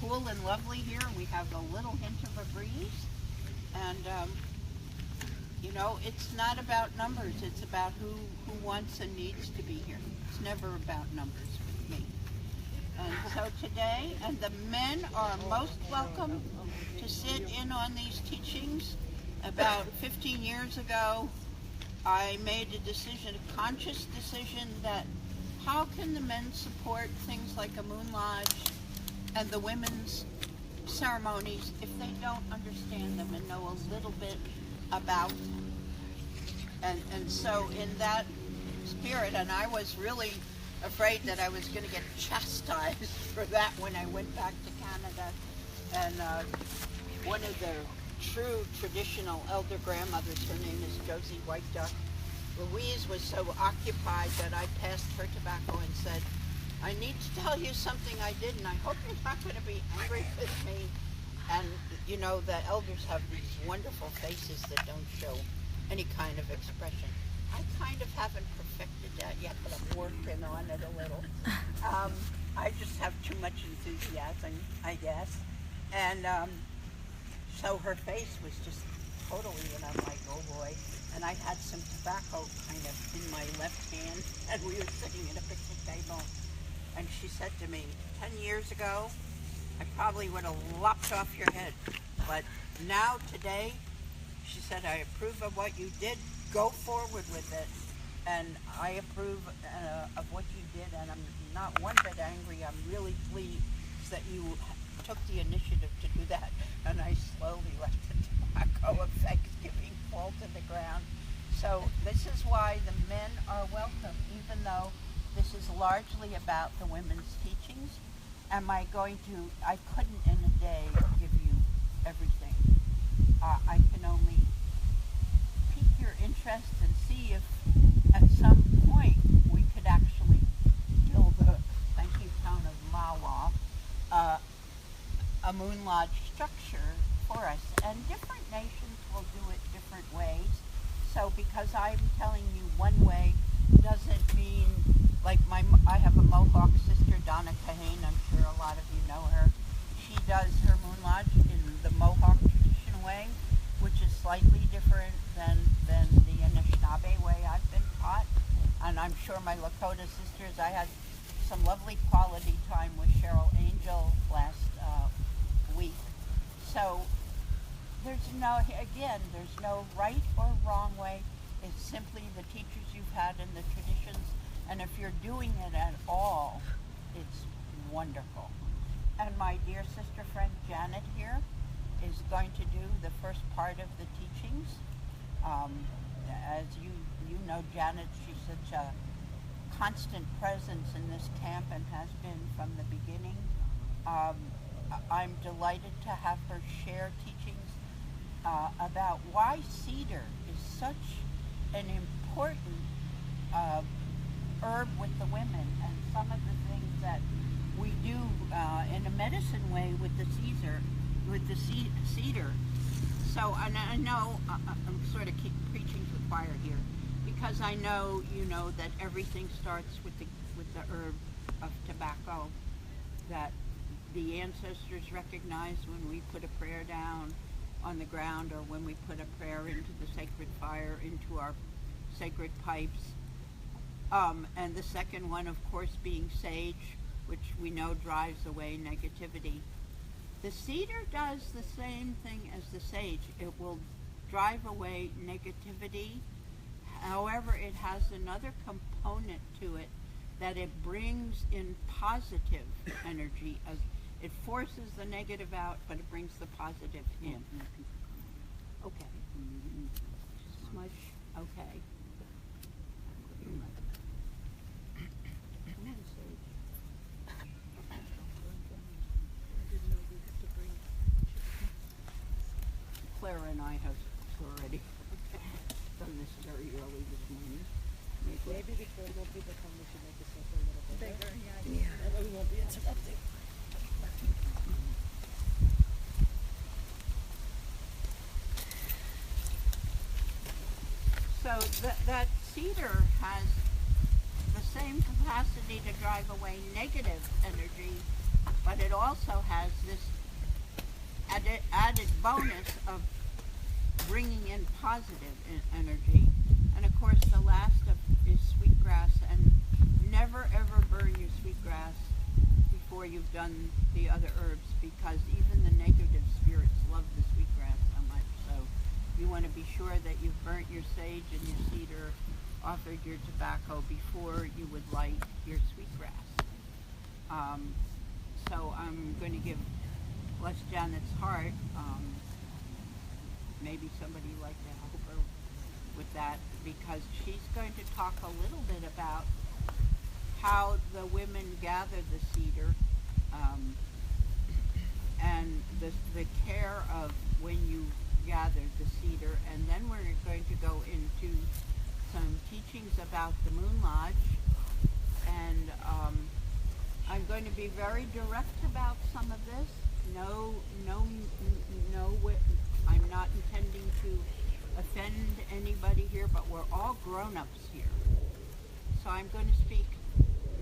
Cool and lovely here. We have a little hint of a breeze, and you know, it's not about numbers. It's about who wants and needs to be here. It's never about numbers with me. And so today, and the men are most welcome to sit in on these teachings. About 15 years ago, I made a decision, a conscious decision, that how can the men support things like a moon lodge and the women's ceremonies if they don't understand them and know a little bit about them. And so in that spirit, and I was really afraid that I was going to get chastised for that when I went back to Canada. And one of the true traditional elder grandmothers, her name is Josie White Duck, Louise was so occupied that I passed her tobacco and said, I need to tell you something I did, and I hope you're not going to be angry with me. And, you know, the elders have these wonderful faces that don't show any kind of expression. I kind of haven't perfected that yet, but I'm working on it a little. I just have too much enthusiasm, I guess. And so her face was just totally, and I'm like, oh boy. And I had some tobacco kind of in my left hand, and we were sitting at a picnic table. And she said to me, 10 years ago, I probably would have lopped off your head. But now, today, she said, I approve of what you did. Go forward with it. And I approve of what you did, and I'm not one bit angry. I'm really pleased that you took the initiative to do that. And I slowly let the tobacco of Thanksgiving fall to the ground. So this is why the men are welcome, even though this is largely about the women's teachings. I couldn't in a day give you everything. I can only pique your interest and see if at some point we could actually build thank you town of Mawa, a moon lodge structure for us. And different nations will do it different ways. So because I'm telling you one way doesn't mean, like I have a Mohawk sister, Donna Kahane, I'm sure a lot of you know her. She does her moon lodge in the Mohawk traditional way, which is slightly different than the Anishinaabe way I've been taught. And I'm sure my Lakota sisters, I had some lovely quality time with Cheryl Angel last week. So there's no right or wrong way. It's simply the teachers you've had and the traditions. And if you're doing it at all, it's wonderful. And my dear sister friend Janet here is going to do the first part of the teachings. As you know, Janet, she's such a constant presence in this camp and has been from the beginning. I'm delighted to have her share teachings about why cedar is such an important herb with the women, and some of the things that we do in a medicine way with the cedar. So, and I know I'm sort of preaching to the choir here, because I know you know that everything starts with the herb of tobacco that the ancestors recognized when we put a prayer down on the ground, or when we put a prayer into the sacred fire, into our sacred pipes. And the second one, of course, being sage, which we know drives away negativity. The cedar does the same thing as the sage. It will drive away negativity. However, it has another component to it that it brings in positive energy. As it forces the negative out, but it brings the positive in. Okay. Smush. Okay. Clara and I have already done this very early this morning. Maybe before more people come, we should make this a little bit bigger. Yeah. That way we won't be interrupted. So that cedar has the same capacity to drive away negative energy, but it also has this bonus of bringing in positive energy. And of course, the last of is sweetgrass, and never ever burn your sweetgrass before you've done the other herbs, because even the negative spirits love the sweetgrass so much. So you want to be sure that you've burnt your sage and your cedar, offered your tobacco before you would light your sweetgrass. So I'm going to give bless Janet's heart. Maybe somebody would like to help her with that, because she's going to talk a little bit about how the women gather the cedar, and the care of when you gather the cedar. And then we're going to go into some teachings about the Moon Lodge, and I'm going to be very direct about some of this. I'm not intending to offend anybody here, but we're all grown-ups here. So I'm going to speak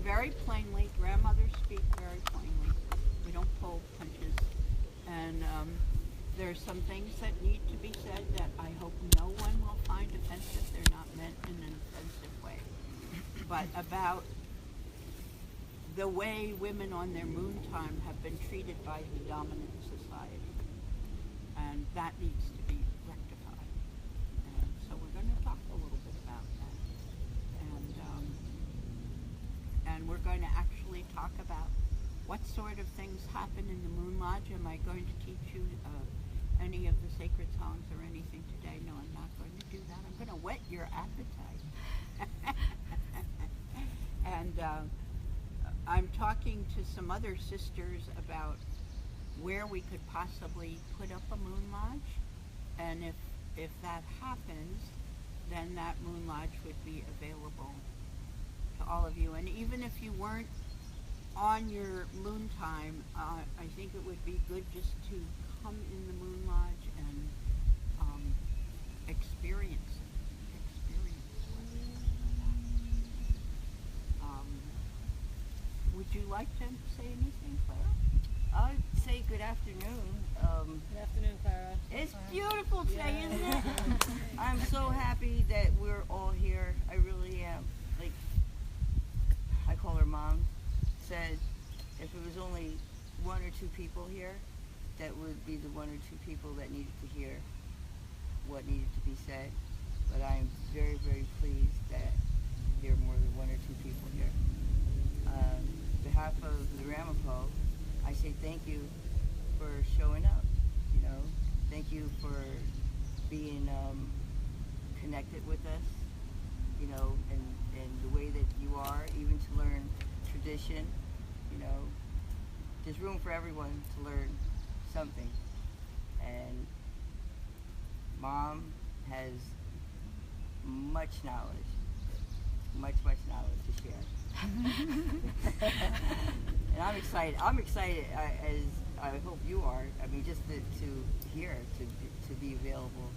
very plainly. Grandmothers speak very plainly. We don't pull punches. And there's some things that need to be said that I hope no one will find offensive. They're not meant in an offensive way. But about the way women on their moon time have been treated by the dominant society. And that needs to be rectified. And so we're going to talk a little bit about that. And we're going to actually talk about what sort of things happen in the Moon Lodge. Am I going to teach you any of the sacred songs or anything today? No, I'm not going to do that. I'm going to whet your appetite. And I'm talking to some other sisters about where we could possibly put up a moon lodge, and if that happens, then that moon lodge would be available to all of you. And even if you weren't on your moon time, I think it would be good just to come in the moon lodge and experience it. Would you like to say anything, Clara? I'd say good afternoon. Good afternoon, Clara. It's beautiful today, isn't it? I'm so happy that we're all here. I really am. Like, I call her Mom, said if it was only one or two people here, that would be the one or two people that needed to hear what needed to be said. But I'm very, very pleased that there are more than one or two people here. On behalf of the Ramapough, I say thank you for showing up, you know. Thank you for being connected with us, you know, and the way that you are, even to learn tradition, you know. There's room for everyone to learn something. And Mom has much knowledge, much knowledge to share. And I'm excited, as I hope you are. I mean, just to hear, to be available,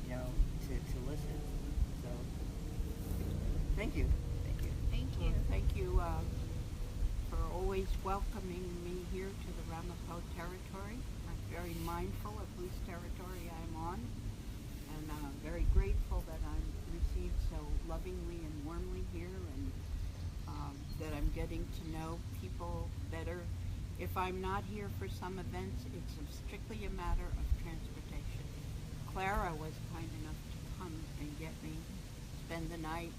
you know, to listen. So, thank you. Thank you for always welcoming me here to the Ramapough territory. I'm very mindful of whose territory I'm on, and I'm very grateful that I'm received so lovingly and warmly here, and that I'm getting to know people better. If I'm not here for some events, it's strictly a matter of transportation. Clara was kind enough to come and get me, spend the night,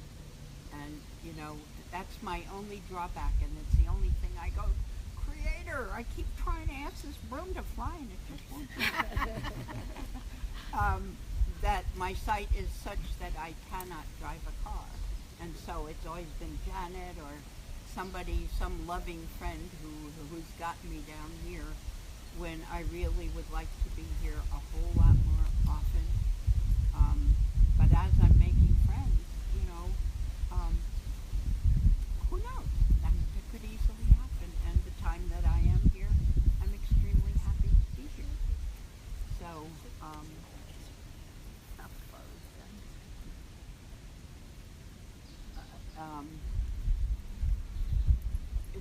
and you know, that's my only drawback, and it's the only thing I go, Creator, I keep trying to ask this broom to fly and it just won't do. That my sight is such that I cannot drive a car. And so it's always been Janet or somebody, some loving friend who's gotten me down here when I really would like to be here a whole lot more often. But as I'm making friends, you know, who knows? It could easily happen. And the time that I am here, I'm extremely happy to be here. So,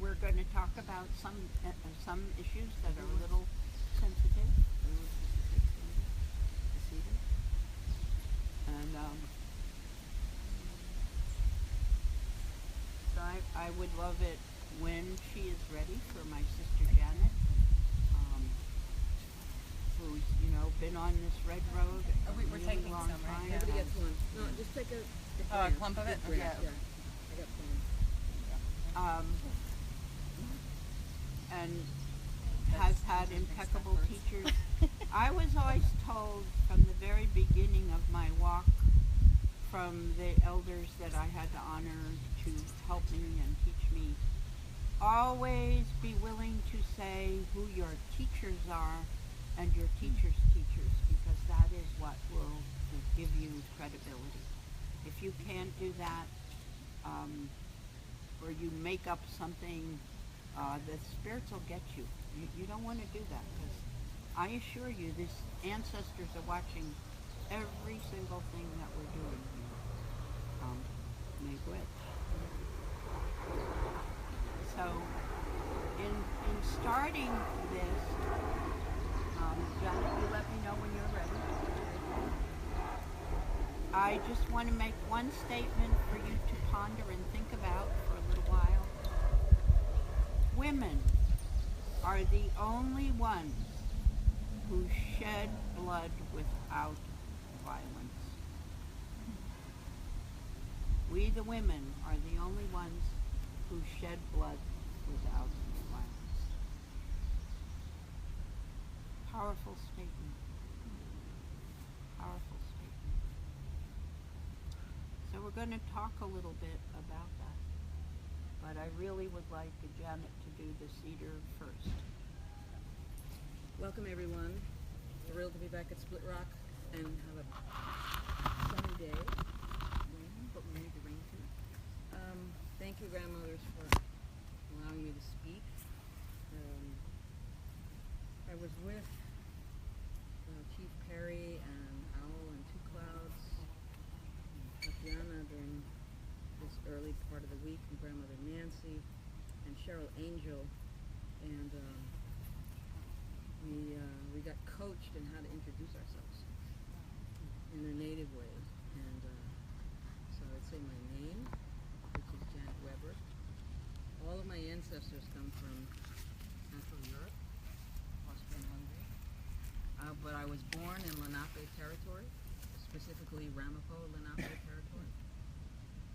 we're going to talk about some issues that are a little sensitive. I would love it when she is ready for my sister Janet, who's, you know, been on this red road a we're really taking long some, right? time. Everybody gets one. No, just take a Oh, a clump of it? Branch, Yeah. yeah. I got plenty. And has had impeccable teachers. I was always told from the very beginning of my walk from the elders that I had the honor to help me and teach me, always be willing to say who your teachers are and your teacher's teachers, because that is what will give you credibility. If you can't do that, or you make up something, the spirits will get you. You don't want to do that, because I assure you, these ancestors are watching every single thing that we're doing here. Make witch. So, in starting this, Janet, you let me know when you're ready. I just want to make one statement for you to ponder and think about for a little while. Women are the only ones who shed blood without violence. We, the women, are the only ones who shed blood without violence. Powerful statement. Powerful statement. So we're going to talk a little bit about that. But I really would like Janet to do the cedar first. Welcome everyone. Thrilled to be back at Split Rock and have a sunny day. Rain, but we need the rain too. Thank you, grandmothers, for allowing me to speak. I was with Chief Perry and Owl and Two Clouds and Tatiana during this early part of the week, and Grandmother Nancy and Cheryl Angel, and we got coached in how to introduce ourselves in their native way. And so I'd say my name, which is Janet Weber. All of my ancestors come from Central Europe, Austria-Hungary. But I was born in Lenape territory, specifically Ramapough Lenape territory.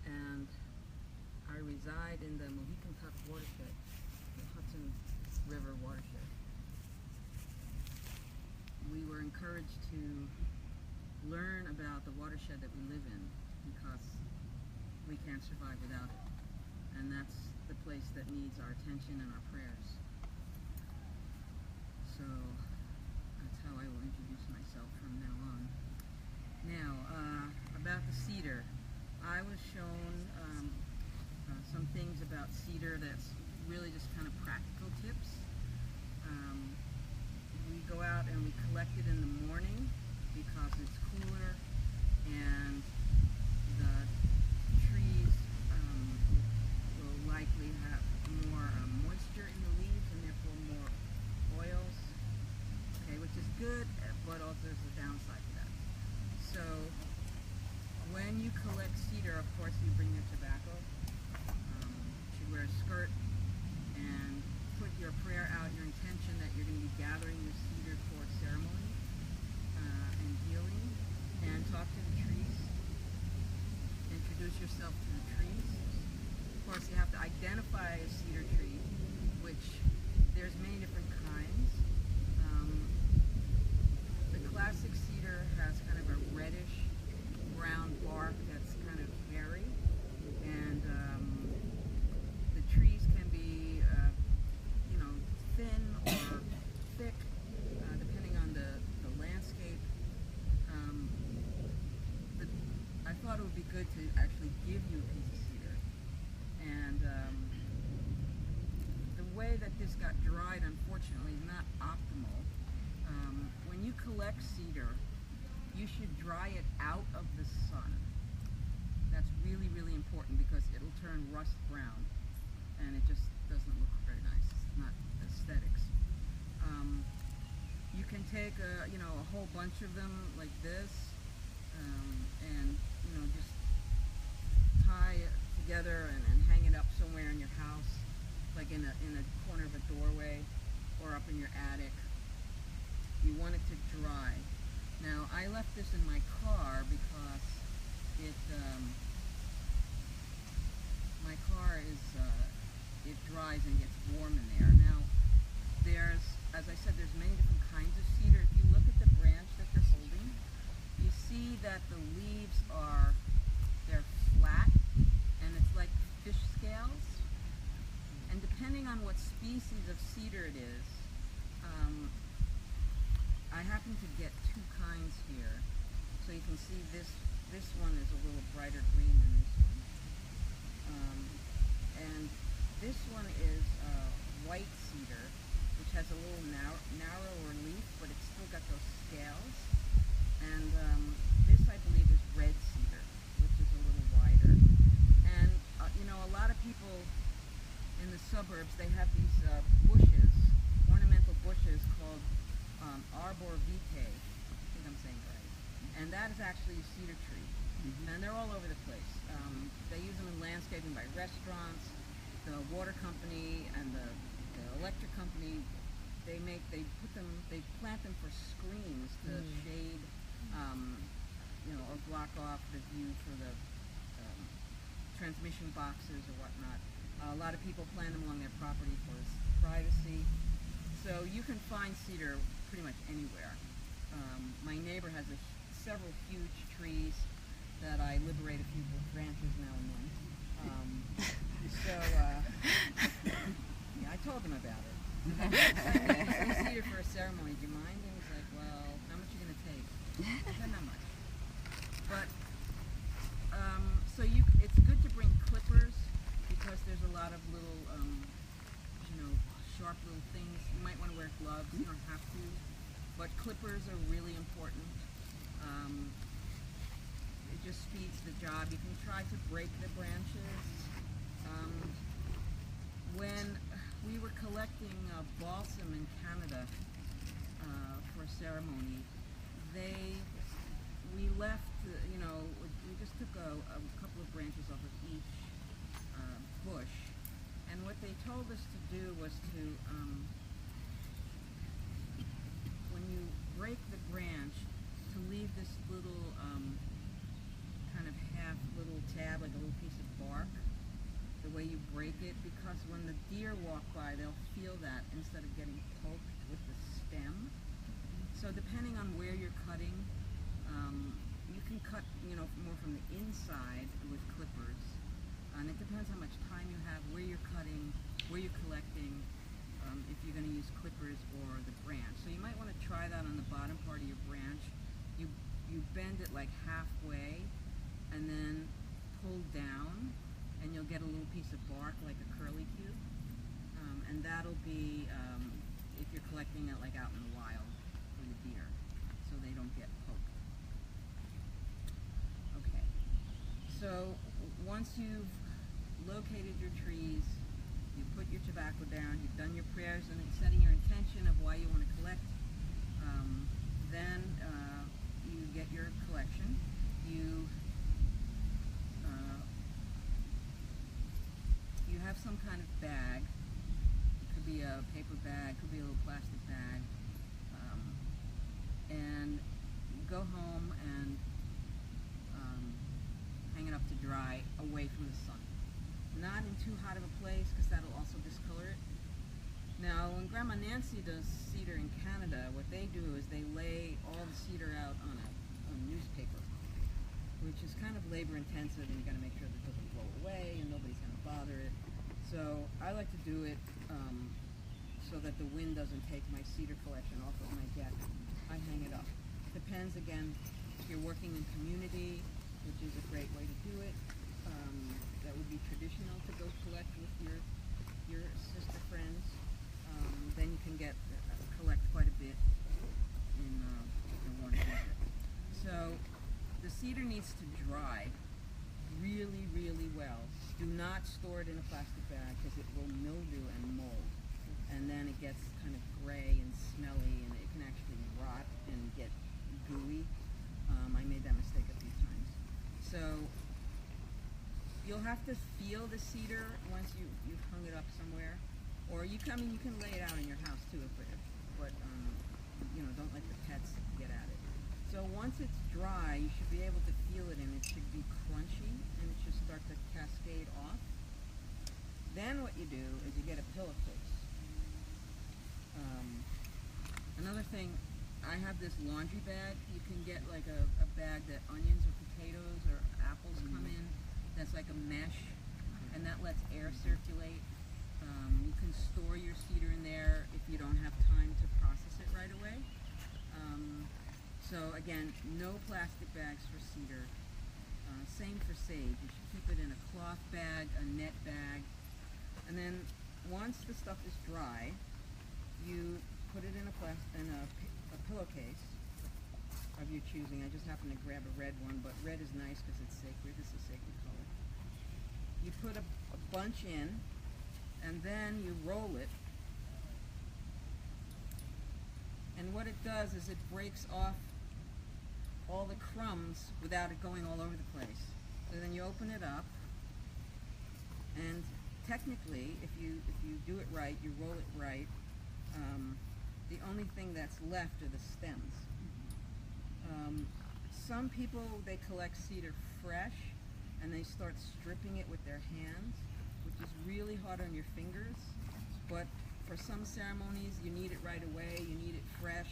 And I reside in the Mohican Tuck watershed, the Hudson River watershed. We were encouraged to learn about the watershed that we live in, because we can't survive without it. And that's the place that needs our attention and our prayers. So that's how I will introduce myself from now on. Now, about the cedar. I was shown some things about cedar that's really just kind of practical tips. We go out and we collect it in the morning because it's cooler and the trees will likely have more moisture in the leaves and therefore more oils, okay, which is good, but also there's a downside to that. So when you collect cedar, of course, you bring your tobacco. You should wear a skirt and put your prayer out, your intention that you're going to be gathering the cedar for ceremony and healing, and talk to the trees. Introduce yourself to the trees. Of course, you have to identify a cedar tree, which there's many different kinds. The classic cedar has kind of a reddish brown bark that's kind of hairy, and the trees can be thin or thick, depending on the landscape. I thought it would be good to actually give you a piece of cedar, and the way that this got dried, unfortunately, is not optimal. When you collect cedar, you should dry it out of the sun. That's really, really important, because it'll turn rust brown and it just doesn't look very nice. It's not aesthetics. You can take a whole bunch of them like this, and just tie it together and hang it up so somewhere in your house, like in a corner of a doorway or up in your attic. You want it to dry. Now, I left this in my car because my car it dries and gets warm in there. Now, as I said, there's many different kinds of cedar. If you look at the branch that they're holding, you see that the leaves they're flat, and it's like fish scales. And depending on what species of cedar it is, I happen to get two kinds here. So you can see this one is a little brighter green than this one. And this one is white cedar, which has a little narrower leaf, but it's still got those scales. And this, I believe, is red cedar, which is a little wider. And a lot of people in the suburbs, they have these bushes, ornamental bushes called arbor vitae. I think I'm saying it right. And that is actually a cedar tree. And they're all over the place. They use them in landscaping by restaurants, the water company, and the electric company. They plant them for screens to shade, or block off the view for the transmission boxes or whatnot. A lot of people plant them along their property for privacy. So you can find cedar pretty much anywhere. My neighbor has several huge trees that I liberate a few branches now and then. Yeah, I told him about it. I need some cedar for a ceremony. Do you mind? And he's like, well, how much are you going to take? I said, not much. But, it's good to bring clippers because there's a lot of little, sharp little things. You might want to wear gloves. You don't have to. But clippers are really important. It just speeds the job. You can try to break the branches. When we were collecting balsam in Canada for a ceremony, we left, we just took a couple of branches off of each bush, and what they told us to do was to, when you break the branch, to leave this little kind of half little tab, like a little piece of bark, the way you break it, because when the deer walk by, they'll feel that instead of getting poked with the stem. So depending on where you're cutting, you can cut, more from the inside with clippers. And it depends how much time you have, where you're cutting, where you're collecting, if you're going to use clippers or the branch. So you might want to try that on the bottom part of your branch. You bend it like halfway and then pull down, and you'll get a little piece of bark like a curlicue. And that'll be, if you're collecting it like out in the wild for the deer, so they don't get poked. Okay, so once you've located your trees, you put your tobacco down, you've done your prayers and setting your intention of why you want to collect, then you get your collection. You have some kind of bag. It could be a paper bag, could be a little plastic bag, and go home and hang it up to dry away from the sun. Not in too hot of a place, because that'll also discolor it. Now, when Grandma Nancy does cedar in Canada, what they do is they lay all the cedar out on a newspaper, which is kind of labor intensive, and you got to make sure that it doesn't blow away and nobody's going to bother it. So I like to do it so that the wind doesn't take my cedar collection off of my deck. I hang it up. Depends, again, if you're working in community, which is a great way to do it. That would be traditional to go collect with your sister friends. Then you can collect quite a bit in one visit. So the cedar needs to dry really, really well. Do not store it in a plastic bag because it will mildew and mold. And then it gets kind of gray and smelly, and it can actually rot and get gooey. I made that mistake a few times. So you'll have to feel the cedar once you've hung it up somewhere, or you can lay it out in your house too, but don't let the pets get at it. So once it's dry, you should be able to feel it, and it should be crunchy, and it should start to cascade off. Then what you do is you get a pillowcase. Another thing, I have this laundry bag. You can get like a bag that onions or potatoes or apples come in. That's like a mesh, and that lets air circulate. You can store your cedar in there if you don't have time to process it right away. So again, no plastic bags for cedar. Same for sage. You should keep it in a cloth bag, a net bag, and then once the stuff is dry, you put it in a pillowcase of your choosing. I just happen to grab a red one, but red is nice because it's sacred. It's a sacred color. You put a bunch in, and then you roll it. And what it does is it breaks off all the crumbs without it going all over the place. So then you open it up, and technically, if you do it right, you roll it right, the only thing that's left are the stems. Some people, they collect cedar fresh, and they start stripping it with their hands, which is really hard on your fingers, but for some ceremonies, you need it right away, you need it fresh.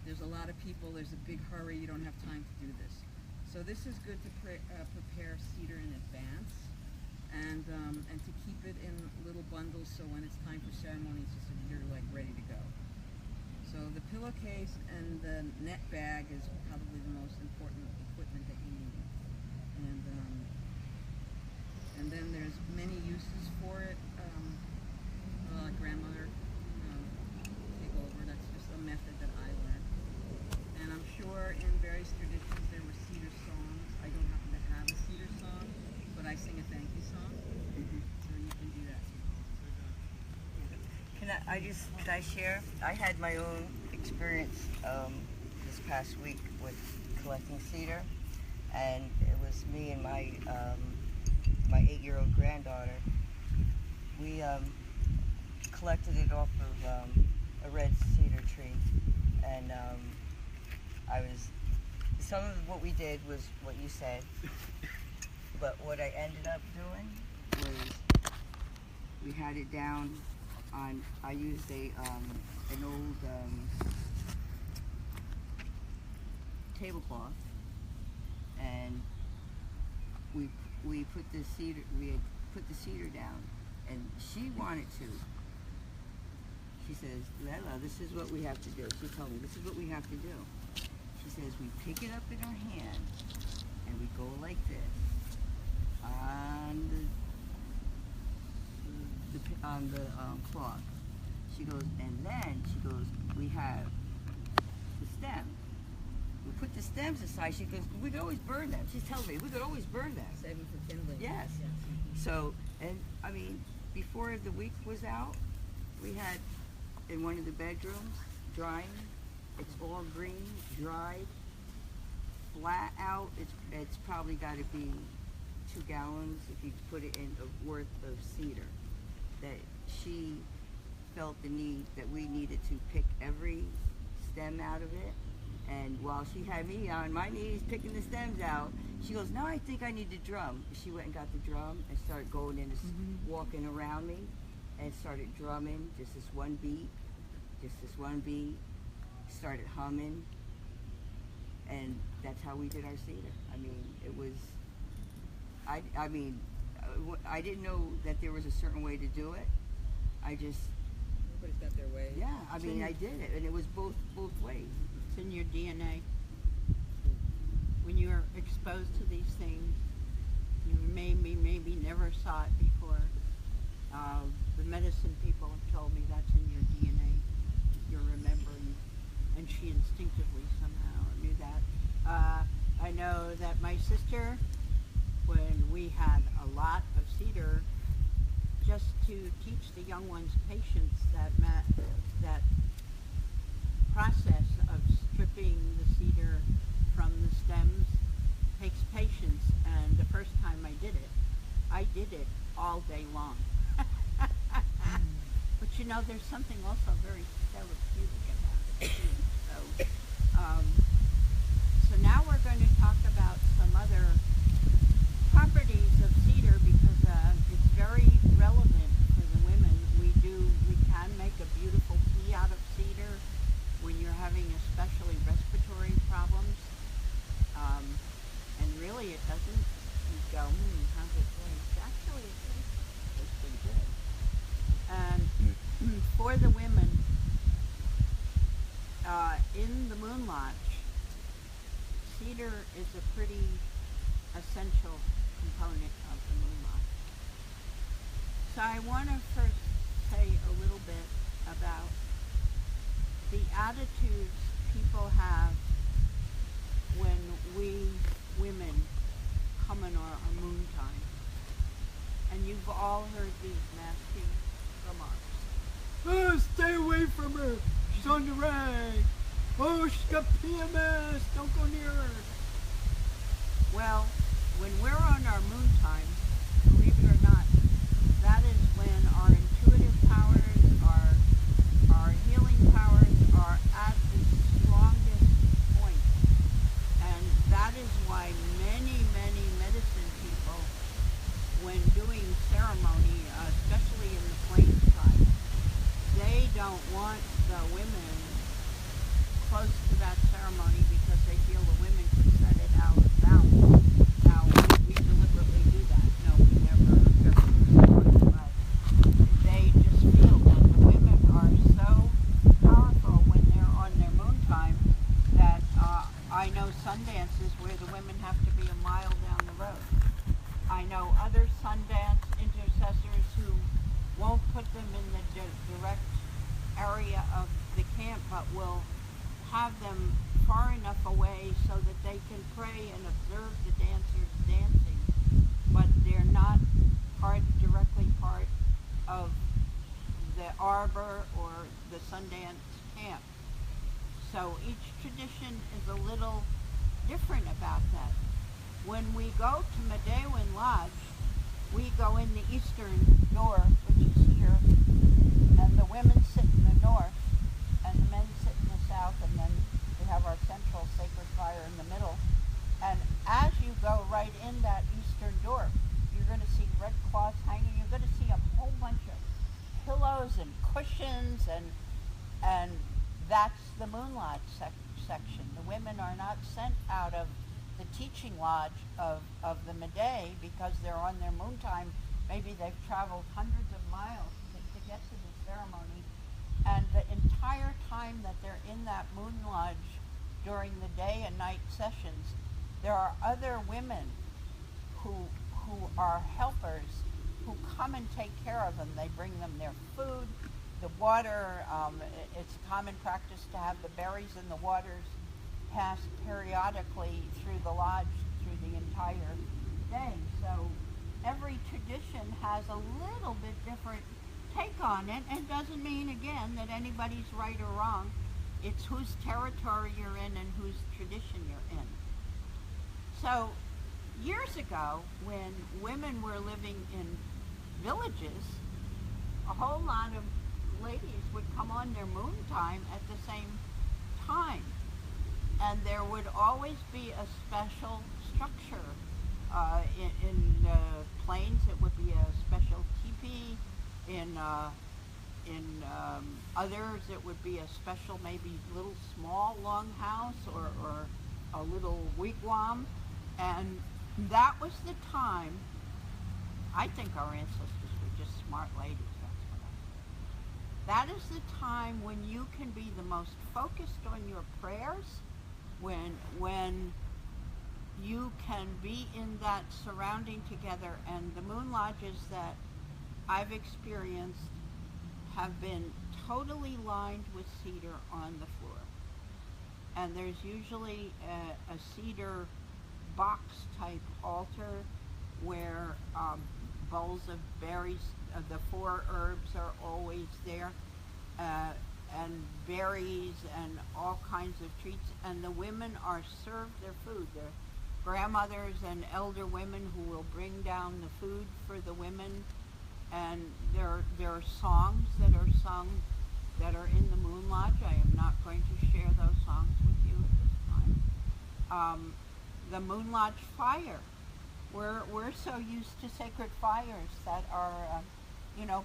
There's a lot of people, there's a big hurry, you don't have time to do this. So this is good to prepare cedar in advance, and to keep it in little bundles so when it's time for ceremonies, you're like ready to go. So the pillowcase and the net bag is probably the most important equipment that you need. And then there's many uses for it. Grandmother, take over. That's just a method that I learned. And I'm sure in various traditions there were cedar songs. I don't happen to have a cedar song, but I sing a thank you song. So you can do that too. Can I share? I had my own experience this past week with collecting cedar, and it was me and my 8-year-old granddaughter. We collected it off of a red cedar tree, and some of what we did was what you said, but what I ended up doing was we had it down on, I used an old tablecloth, and we put the cedar down, and she wanted to. She says, Lella, this is what we have to do. She told me, this is what we have to do. She says, we pick it up in our hand, and we go like this on the cloth. She goes, and then she goes, we have the stem. We put the stems aside. She goes, we could always burn them. She's telling me we could always burn them. Save them for kindling. Yes. So, and I mean, before the week was out, we had in one of the bedrooms drying. It's all green, dried, flat out. It's probably got to be 2 gallons if you put it in worth of cedar. That she felt the need that we needed to pick every stem out of it. And while she had me on my knees picking the stems out, she goes, now I think I need the drum. She went and got the drum and started going in, walking around me, and started drumming, just this one beat, started humming, and that's how we did our cedar. I mean, it was, I didn't know that there was a certain way to do it. Everybody's got their way. Yeah, I mean, I did it, and it was both ways. It's in your DNA. When you are exposed to these things, you maybe never saw it before. The medicine people have told me that's in your DNA. You're remembering, and she instinctively somehow knew that. I know that my sister, when we had a lot of cedar, just to teach the young ones patience, that process of stripping the cedar from the stems takes patience. And the first time I did it, I did it all day long. But you know, there's something also very therapeutic about it too. So now we're going to talk about some other properties of cedar because it's very relevant for the women. We can make a beautiful tea out of cedar when you're having especially respiratory problems. And really it doesn't, you go, how's it taste? Actually it tastes pretty good. And for the women, in the Moon Lodge, cedar is a pretty essential component of the Moon Lodge. So I want to first say a little bit about the attitudes people have when we women come in our moon time. And you've all heard these nasty remarks. Oh, stay away from her. She's on the rag. Oh, she's got PMS. Don't go near her. Well, when we're on our moon time, believe it or not, that is when our intuitive powers, our healing powers are at its strongest point. And that is why many, many medicine people, when doing ceremony, especially in the plains tribe, they don't want the women close to that ceremony because they feel the women could set it out of balance. Now, we deliberately do that. No, we never but they just feel that the women are so powerful when they're on their moon time that I know Sundances where the women have to be a mile down the road. I know other Sundance intercessors who won't put them in the direct area of the camp, but will have them far enough away so that they can pray and observe the dancers dancing, but they're not directly part of the arbor or the Sundance camp. So each tradition is a little different about that. When we go to Medewin Lodge, we go in the eastern door, which is here, and the women sit in the north, and the men sit in the south, and then we have our central sacred fire in the middle. And as you go right in that eastern door, you're going to see red cloths hanging. You're going to see a whole bunch of pillows and cushions, and that's the Moon Lodge section. The women are not sent out of the teaching lodge of the Meday because they're on their moon time. Maybe they've traveled hundreds of miles to get to the ceremony. And the entire time that they're in that moon lodge during the day and night sessions, there are other women who are helpers who come and take care of them. They bring them their food, the water. It's a common practice to have the berries and the waters pass periodically through the lodge through the entire day. So every tradition has a little bit different take on it, and doesn't mean again that anybody's right or wrong. It's whose territory you're in and whose tradition you're in. So years ago, when women were living in villages, a whole lot of ladies would come on their moon time at the same time. And there would always be a special structure. In the plains, it would be a special teepee. In others, it would be a special, maybe little small longhouse or a little wigwam. And that was the time, I think our ancestors were just smart ladies. That is the time when you can be the most focused on your prayers, when you can be in that surrounding together. And the moon lodges that I've experienced have been totally lined with cedar on the floor. And there's usually a cedar box type altar where bowls of berries, the 4 herbs are always there, and berries and all kinds of treats, and the women are served their food. They're grandmothers and elder women who will bring down the food for the women, and there are songs that are sung that are in the Moon Lodge. I am not going to share those songs with you at this time. The Moon Lodge fire. We're so used to sacred fires that are,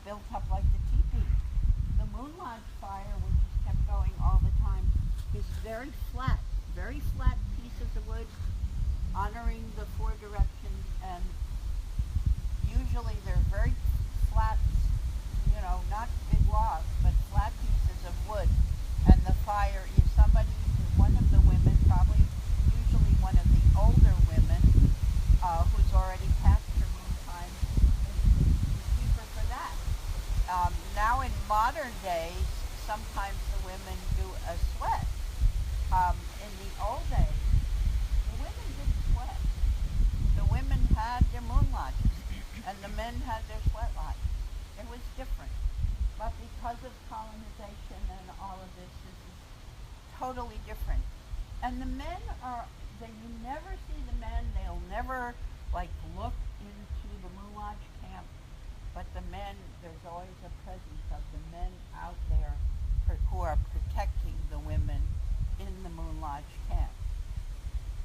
built up like the teepee. The Moon Lodge fire, which is kept going all the time, is very flat pieces of wood, honoring the four directions, and usually they're very flat, not big logs, but flat pieces of wood. And the fire is one of the women, probably usually one of the older women, who's already past her moon time, is keeper for that. Now in modern days, sometimes the women do a sweat. In the old days, the women didn't sweat. The women had their moon lodges, and the men had their sweat lodges. It was different. But because of colonization and all of this is totally different. And the men you never see the men, they'll never look into the Moon Lodge camp, but the men, there's always a presence of the men out there who are protecting the women in the Moon Lodge camp.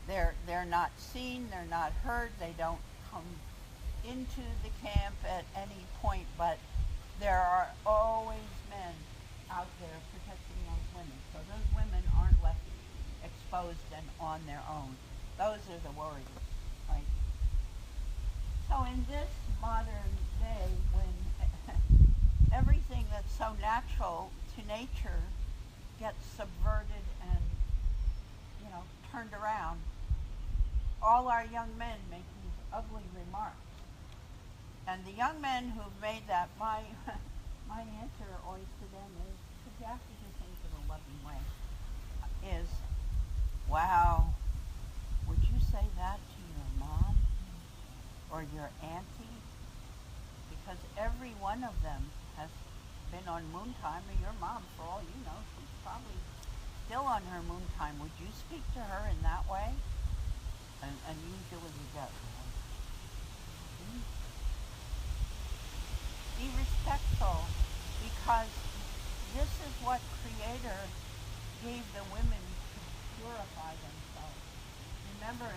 They're not seen, they're not heard, they don't come into the camp at any point, but there are always men out there protecting those women. So those women aren't left exposed and on their own. Those are the warriors, right? So in this modern day, when everything that's so natural to nature gets subverted and, turned around, all our young men make these ugly remarks. And the young men who've made that, my answer always to them is, because you have to do things in a loving way, is, wow, would you say that to your mom or your auntie? Because every one of them has been on moon time, or your mom, for all you know, she's probably still on her moon time. Would you speak to her in that way? And usually you go. Be respectful, because this is what Creator gave the women to purify themselves. Remember,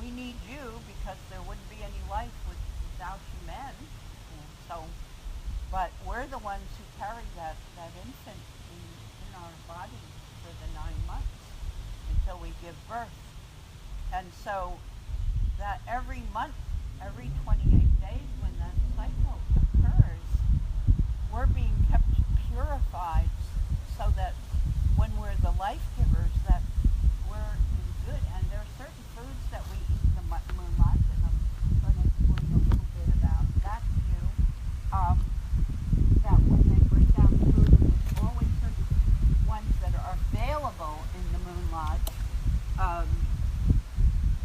we need you because there wouldn't be any life without you men. But we're the ones who carry that infant in our body for the 9 months until we give birth. And so that every month, every 28 days when that cycle occurs, we're being kept purified so that when we're the life givers, that we're in good. And there are certain foods that we eat in the Moon Lodge, and I'm going to explain a little bit about that to you. That when they bring down the food, and there's always certain ones that are available in the Moon Lodge.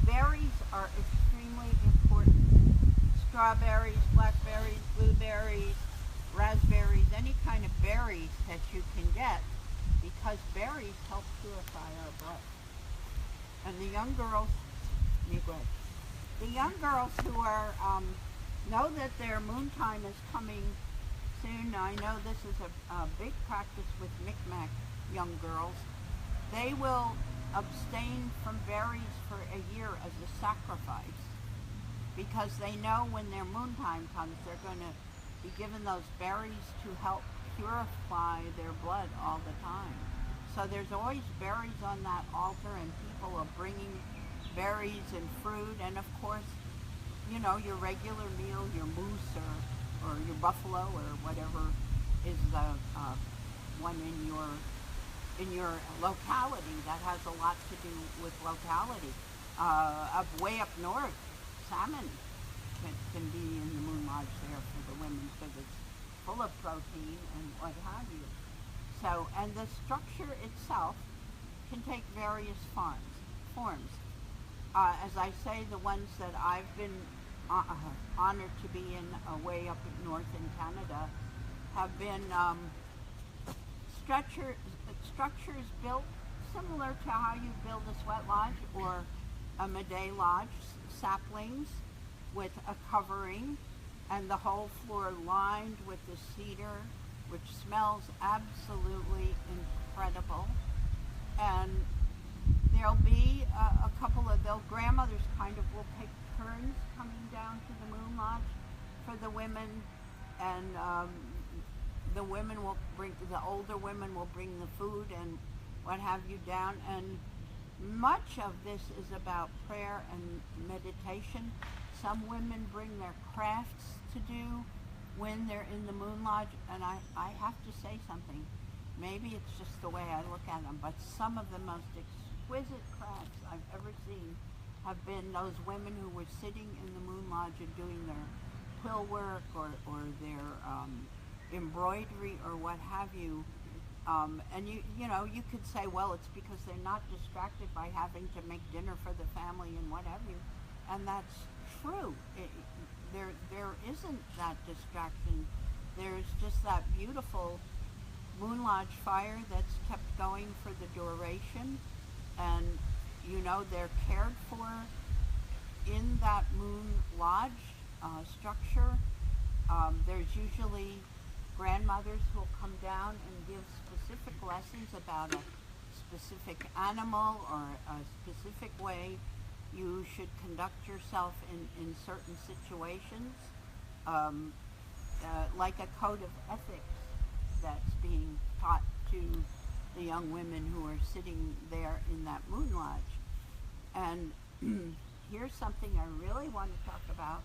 Berries are extremely important. Strawberries, blackberries, blueberries, raspberries, any kind of berries that you can get, because berries help purify our blood. And the young girls, who are know that their moon time is coming soon. I know this is a big practice with Mi'kmaq young girls. They will abstain from berries for a year as a sacrifice, because they know when their moon time comes, they're going to be given those berries to help purify their blood all the time. So there's always berries on that altar, and people are bringing berries and fruit, and of course, your regular meal, your moose or your buffalo or whatever is the one in your locality that has a lot to do with locality. Up way up north, salmon can be in the Moon Lodge there for the women, because it's full of protein and what have you. So, and the structure itself can take various forms. As I say, the ones that I've been honored to be in way up north in Canada have been structures built similar to how you build a sweat lodge, or a Meday Lodge saplings with a covering, and the whole floor lined with the cedar, which smells absolutely incredible. And there'll be a couple of, grandmothers kind of will take turns coming down to the Moon Lodge for the women, and the women will bring, the older women will bring the food and what have you down, and much of this is about prayer and meditation. Some women bring their crafts to do when they're in the Moon Lodge, and I have to say something. Maybe it's just the way I look at them, but some of the most exquisite crafts I've ever seen have been those women who were sitting in the Moon Lodge and doing their quill work or their embroidery or what have you. And you know, you could say, well, it's because they're not distracted by having to make dinner for the family and what have you. And that's true. There isn't that distraction. There's just that beautiful Moon Lodge fire that's kept going for the duration. And, you know, they're cared for in that Moon Lodge structure. There's usually grandmothers who will come down and give specific lessons about a specific animal or a specific way you should conduct yourself in certain situations, like a code of ethics that's being taught to the young women who are sitting there in that Moon Lodge. And here's something I really want to talk about,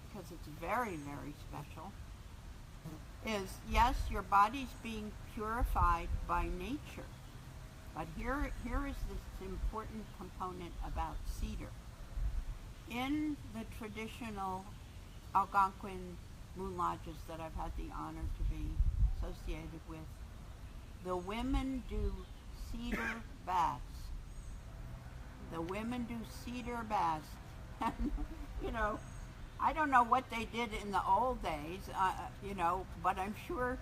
because it's very, very special, is yes, your body's being purified by nature, but here is this important component about cedar. In the traditional Algonquin Moon Lodges that I've had the honor to be associated with, the women do cedar baths. The women do cedar baths. And, you know, I don't know what they did in the old days, you know, but I'm sure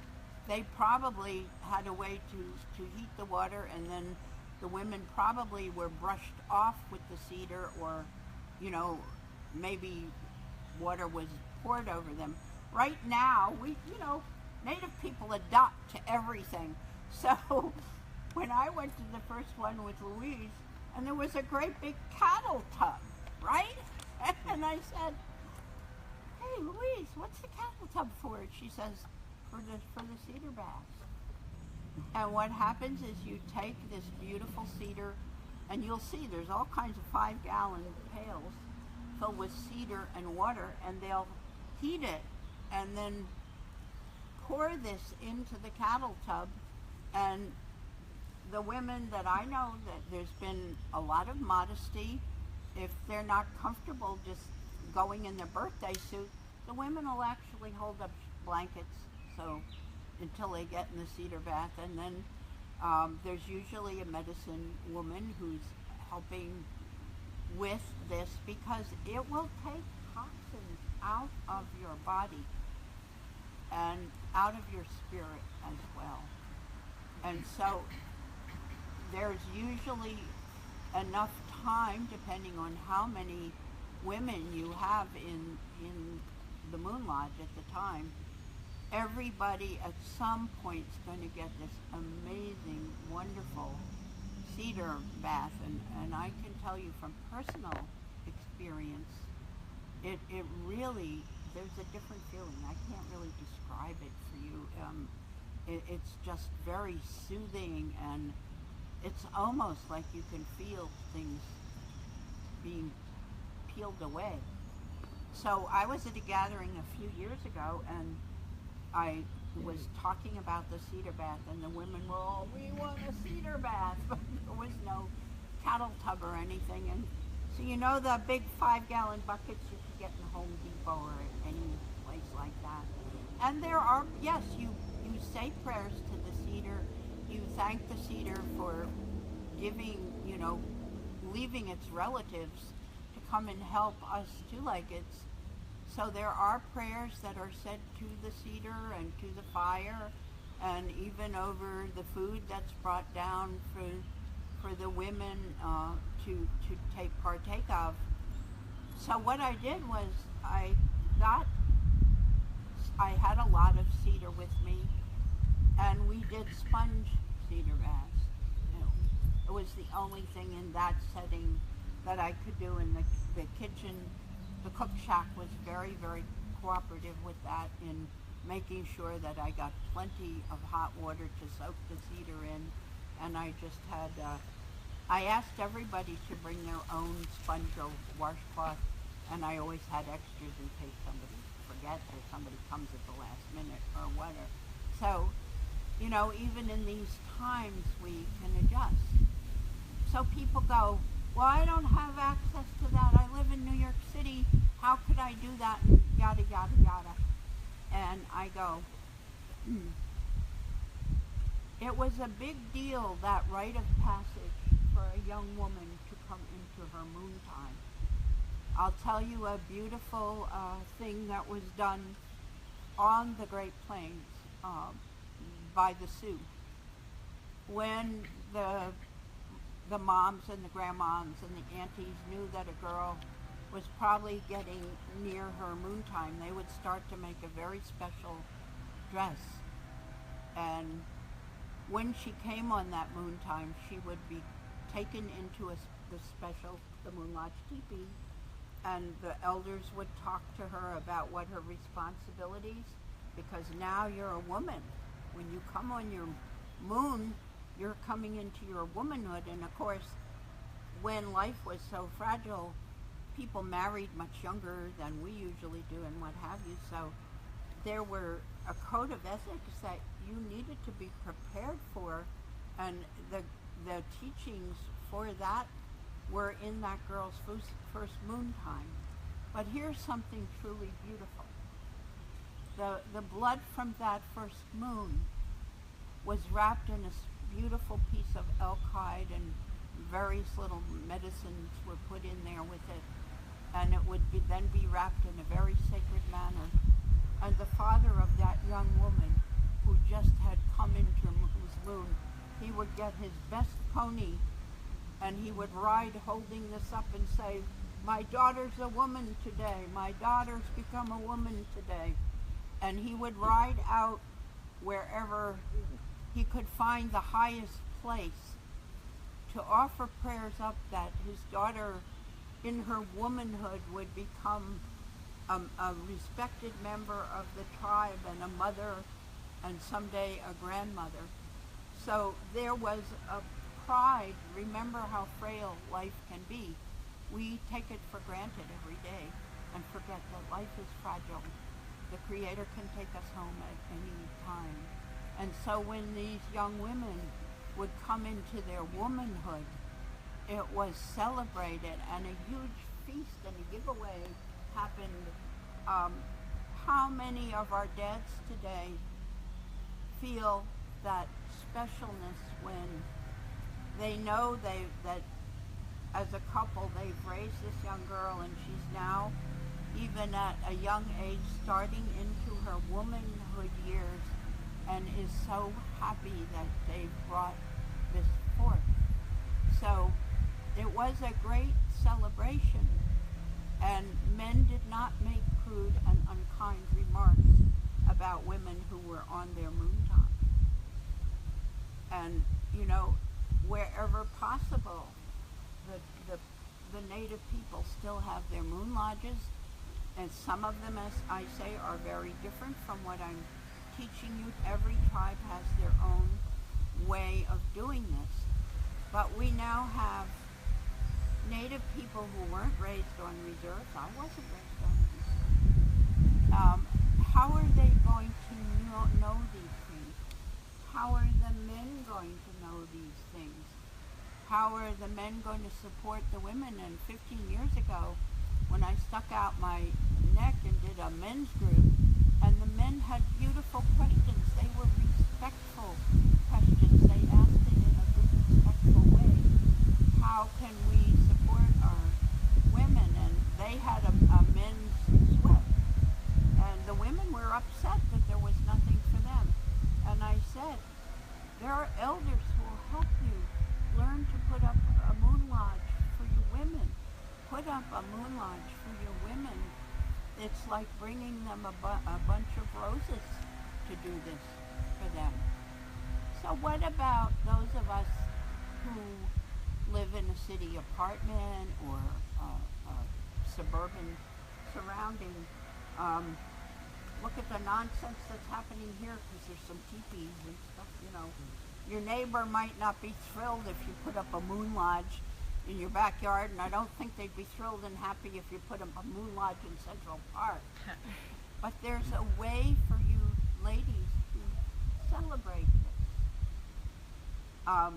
they probably had a way to heat the water, and then the women probably were brushed off with the cedar, or, you know, maybe water was poured over them. Right now, you know, Native people adopt to everything. So when I went to the first one with Louise, and there was a great big cattle tub, right? And I said, "Hey, Louise, what's the cattle tub for?" She says, for the cedar baths. And what happens is you take this beautiful cedar, and you'll see there's all kinds of 5-gallon pails filled with cedar and water, and they'll heat it and then pour this into the cattle tub. And the women that I know, that there's been a lot of modesty. If they're not comfortable just going in their birthday suit, the women will actually hold up blankets so until they get in the cedar bath. And then there's usually a medicine woman who's helping with this, because it will take toxins out of your body and out of your spirit as well. And so there's usually enough time, depending on how many women you have in the Moon Lodge at the time. Everybody at some point is going to get this amazing, wonderful cedar bath, and I can tell you from personal experience, it really, there's a different feeling. I can't really describe it for you. It's just very soothing, and it's almost like you can feel things being peeled away. So I was at a gathering a few years ago, and I was talking about the cedar bath, and the women were all, "We want a cedar bath," but there was no cattle tub or anything. And so, you know, the big 5-gallon buckets you could get in Home Depot or at any place like that. And there are, yes, you say prayers to the cedar. You thank the cedar for giving, you know, leaving its relatives to come and help us two-leggeds. So there are prayers that are said to the cedar and to the fire, and even over the food that's brought down for the women to partake of. So what I did was I had a lot of cedar with me, and we did sponge cedar baths. It was the only thing in that setting that I could do in the kitchen. The cook shack was very, very cooperative with that in making sure that I got plenty of hot water to soak the cedar in, and I just had, I asked everybody to bring their own sponge or washcloth, and I always had extras in case somebody forgets or somebody comes at the last minute or whatever. So, you know, even in these times we can adjust. So people go, well, I don't have access to that. I live in New York City. How could I do that? And yada, yada, yada. And I go, it was a big deal, that rite of passage for a young woman to come into her moon time. I'll tell you a beautiful thing that was done on the Great Plains by the Sioux. When the moms and the grandmoms and the aunties knew that a girl was probably getting near her moon time, they would start to make a very special dress. And when she came on that moon time, she would be taken into the Moon Lodge teepee, and the elders would talk to her about what her responsibilities, because now you're a woman. When you come on your moon, you're coming into your womanhood. And of course, when life was so fragile, people married much younger than we usually do and what have you. So there were a code of ethics that you needed to be prepared for, and the teachings for that were in that girl's first moon time. But here's something truly beautiful. The blood from that first moon was wrapped in a beautiful piece of elk hide, and various little medicines were put in there with it, and it would then be wrapped in a very sacred manner. And the father of that young woman who just had come into his moon, he would get his best pony, and he would ride holding this up and say, "My daughter's a woman today. My daughter's become a woman today." And he would ride out wherever he could find the highest place to offer prayers up that his daughter in her womanhood would become a respected member of the tribe and a mother and someday a grandmother. So there was a pride. Remember how frail life can be. We take it for granted every day and forget that life is fragile. The Creator can take us home at any time. And so when these young women would come into their womanhood, it was celebrated, and a huge feast and a giveaway happened. How many of our dads today feel that specialness when they know that as a couple they've raised this young girl, and she's now, even at a young age, starting into her womanhood years, and is so happy that they've brought this forth. So it was a great celebration, and men did not make crude and unkind remarks about women who were on their moon time. And, you know, wherever possible, the native people still have their moon lodges, and some of them, as I say, are very different from what I'm teaching you. Every tribe has their own way of doing this. But we now have native people who weren't raised on reserves. I wasn't raised on reserves. How are they going to know these things? How are the men going to know these things? How are the men going to support the women? And 15 years ago, when I stuck out my neck and did a men's group, and the men had beautiful questions. They were respectful questions. They asked it in a good, respectful way. How can we support our women? And they had a men's sweat. And the women were upset that there was nothing for them. And I said, there are elders who will help you learn to put up a moon lodge for put up a moon lodge for your women, it's like bringing them a bunch of roses to do this for them. So what about those of us who live in a city apartment or a suburban surrounding? Look at the nonsense that's happening here because there's some teepees and stuff, you know. Your neighbor might not be thrilled if you put up a moon lodge in your backyard, and I don't think they'd be thrilled and happy if you put up a moon lodge in Central Park. But there's a way for you ladies to celebrate this.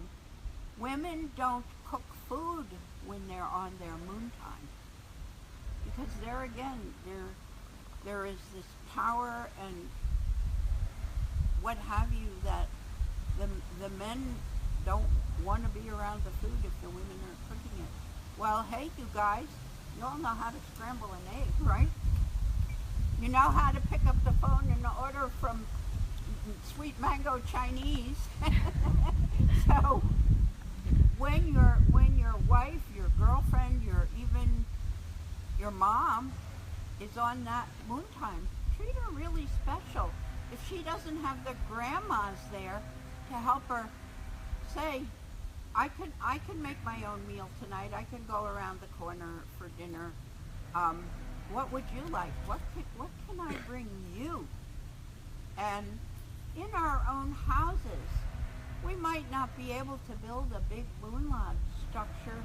Women don't cook food when they're on their moon time, because there again, there is this power and what have you that the men don't want to be around the food if the women are cooking it. Well, hey, you guys, you all know how to scramble an egg, right? You know how to pick up the phone and order from Sweet Mango Chinese. So when your wife, your girlfriend, even your mom is on that moon time, treat her really special. If she doesn't have the grandmas there to help her say, I can make my own meal tonight. I can go around the corner for dinner. What would you like? What can I bring you? And in our own houses, we might not be able to build a big moon lodge structure,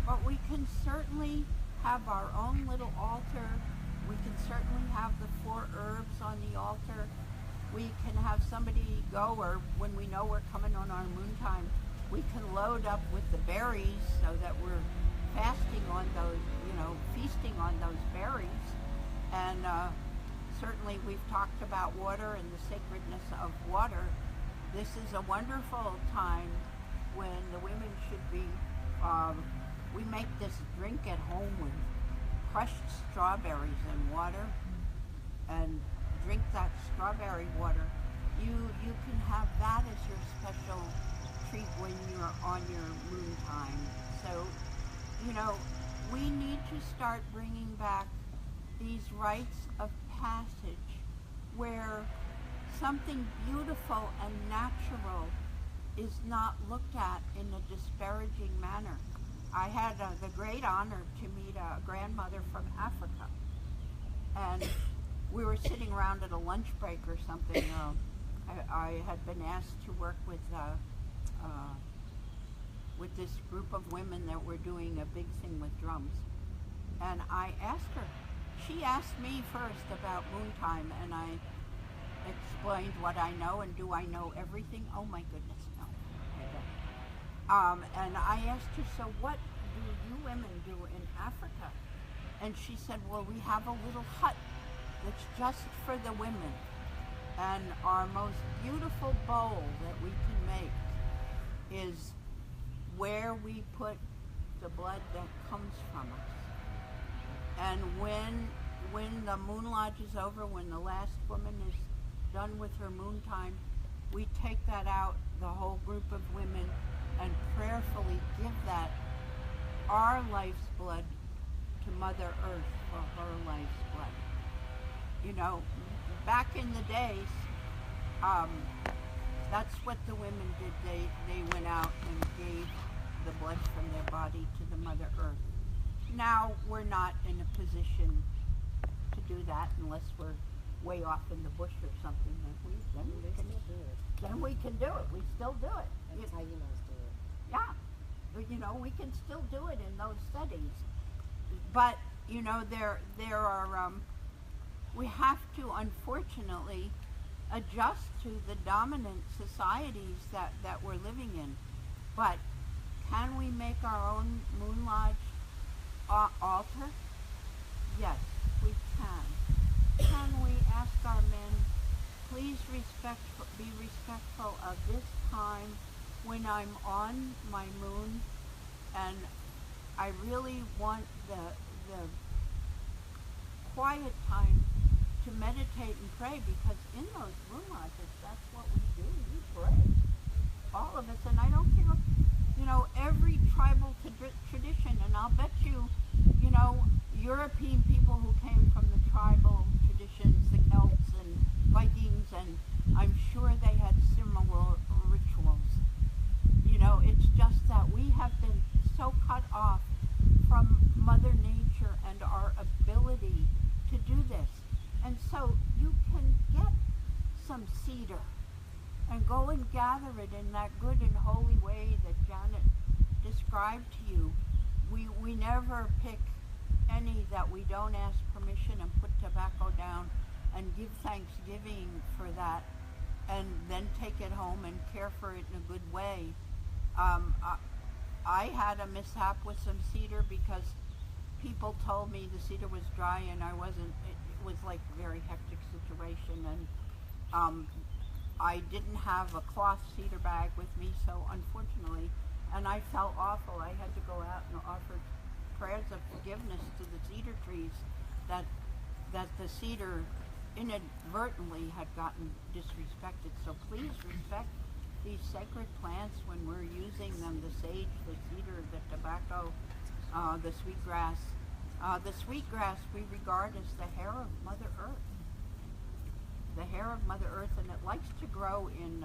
but we can certainly have our own little altar. We can certainly have the 4 herbs on the altar. We can have somebody go, or when we know we're coming on our moon time, we can load up with the berries so that we're fasting on those, feasting on those berries. And certainly we've talked about water and the sacredness of water. This is a wonderful time when the women should be, we make this drink at home with crushed strawberries and water, and drink that strawberry water. You can have that as your special treat when you're on your moon time. So, we need to start bringing back these rites of passage where something beautiful and natural is not looked at in a disparaging manner. I had the great honor to meet a grandmother from Africa, and we were sitting around at a lunch break or something. I had been asked to work with this group of women that were doing a big thing with drums, and I asked her. She asked me first about moon time, and I explained what I know, and do I know everything? Oh my goodness, no, I don't. And I asked her, so what do you women do in Africa? And she said, well, we have a little hut that's just for the women, and our most beautiful bowl that we can make is where we put the blood that comes from us. And when the moon lodge is over, when the last woman is done with her moon time, we take that out, the whole group of women, and prayerfully give that, our life's blood, to Mother Earth for her life's blood. Back in the days, that's what the women did. They went out and gave the blood from their body to the Mother Earth. Now we're not in a position to do that unless we're way off in the bush or something. Then we can do it. We still do it. That's how you know do it. Yeah, but we can still do it in those settings. But there are we have to unfortunately adjust to the dominant societies that we're living in. But can we make our own moon lodge altar? Yes, we can. Can we ask our men, please be respectful of this time when I'm on my moon, and I really want the quiet time to meditate and pray, because in those moon lodges, that's what we do. We pray, all of us. And I don't care, every tribal tradition, and I'll bet you, cedar and go and gather it in that good and holy way that Janet described to you. We never pick any that we don't ask permission and put tobacco down and give thanksgiving for that and then take it home and care for it in a good way. I had a mishap with some cedar because people told me the cedar was dry and I wasn't. It was like a very hectic situation, and I didn't have a cloth cedar bag with me, so unfortunately, and I felt awful. I had to go out and offer prayers of forgiveness to the cedar trees that the cedar inadvertently had gotten disrespected. So please respect these sacred plants when we're using them, the sage, the cedar, the tobacco, the sweetgrass. The sweetgrass we regard as the hair of Mother Earth. The hair of Mother Earth, and it likes to grow in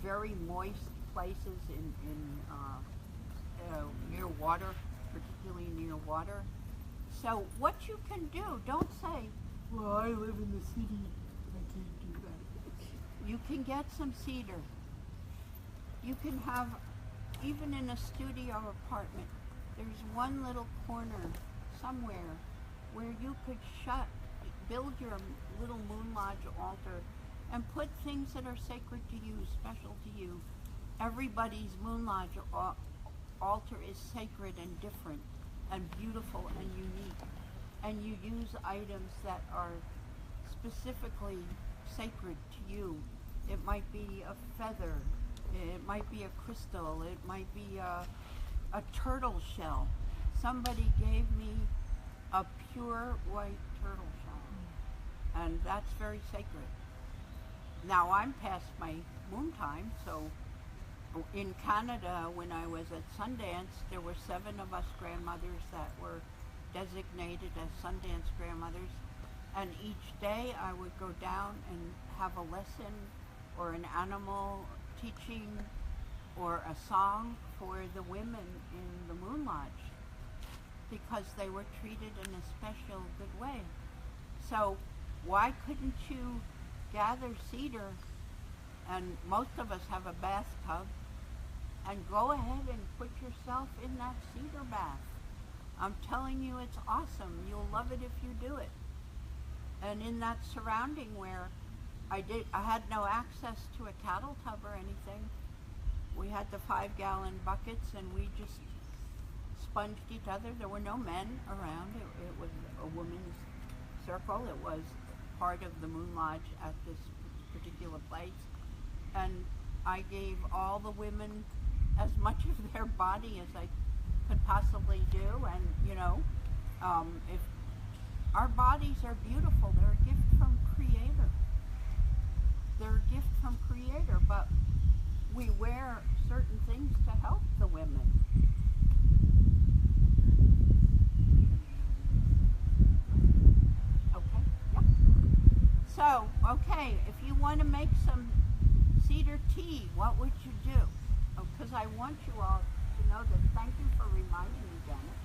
very moist places near water, particularly near water. So what you can do, don't say, well, I live in the city, I can't do that. You can get some cedar. You can have, even in a studio apartment, there's one little corner somewhere where you could build your little moon lodge altar and put things that are sacred to you, special to you. Everybody's moon lodge altar is sacred and different and beautiful and unique. And you use items that are specifically sacred to you. It might be a feather, it might be a crystal, it might be a turtle shell. Somebody gave me a pure white turtle shell, and that's very sacred. Now I'm past my moon time, so in Canada, when I was at Sundance, there were 7 of us grandmothers that were designated as Sundance grandmothers, and each day I would go down and have a lesson or an animal teaching or a song for the women in the Moon Lodge because they were treated in a special good way. So why couldn't you gather cedar, and most of us have a bathtub, and go ahead and put yourself in that cedar bath? I'm telling you, it's awesome. You'll love it if you do it. And in that surrounding where I had no access to a cattle tub or anything, we had the 5-gallon buckets and we just sponged each other. There were no men around. It was a women's circle. It was part of the Moon Lodge at this particular place. And I gave all the women as much of their body as I could possibly do. And, you know, if our bodies are beautiful, they're a gift from Creator. They're a gift from Creator, but we wear certain things to help the women. Okay, yeah. So, okay, if you want to make some cedar tea, what would you do? Because I want you all to know that. Thank you for reminding me, Janet.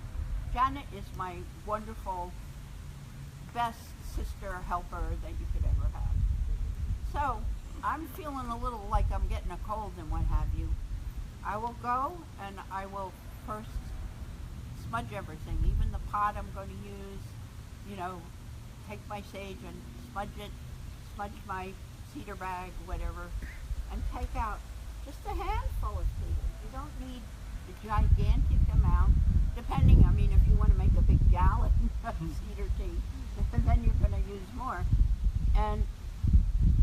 Janet is my wonderful, best sister helper that you could ever have. So, I'm feeling a little like I'm getting a cold and what have you. I will go and I will first smudge everything, even the pot I'm going to use, you know, take my sage and smudge it, smudge my cedar bag, whatever, and take out just a handful of cedar. You don't need a gigantic amount, depending, I mean, if you want to make a big gallon of cedar tea, then you're going to use more. And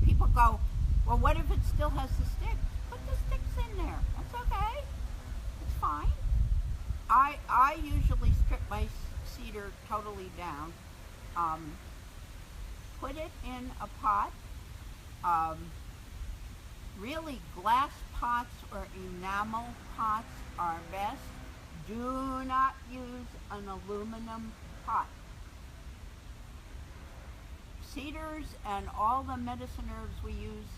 people go, well, what if it still has the sticks? Put the sticks in there. That's okay. It's fine. I usually strip my cedar totally down. Put it in a pot. Really, glass pots or enamel pots are best. Do not use an aluminum pot. Cedars and all the medicine herbs we use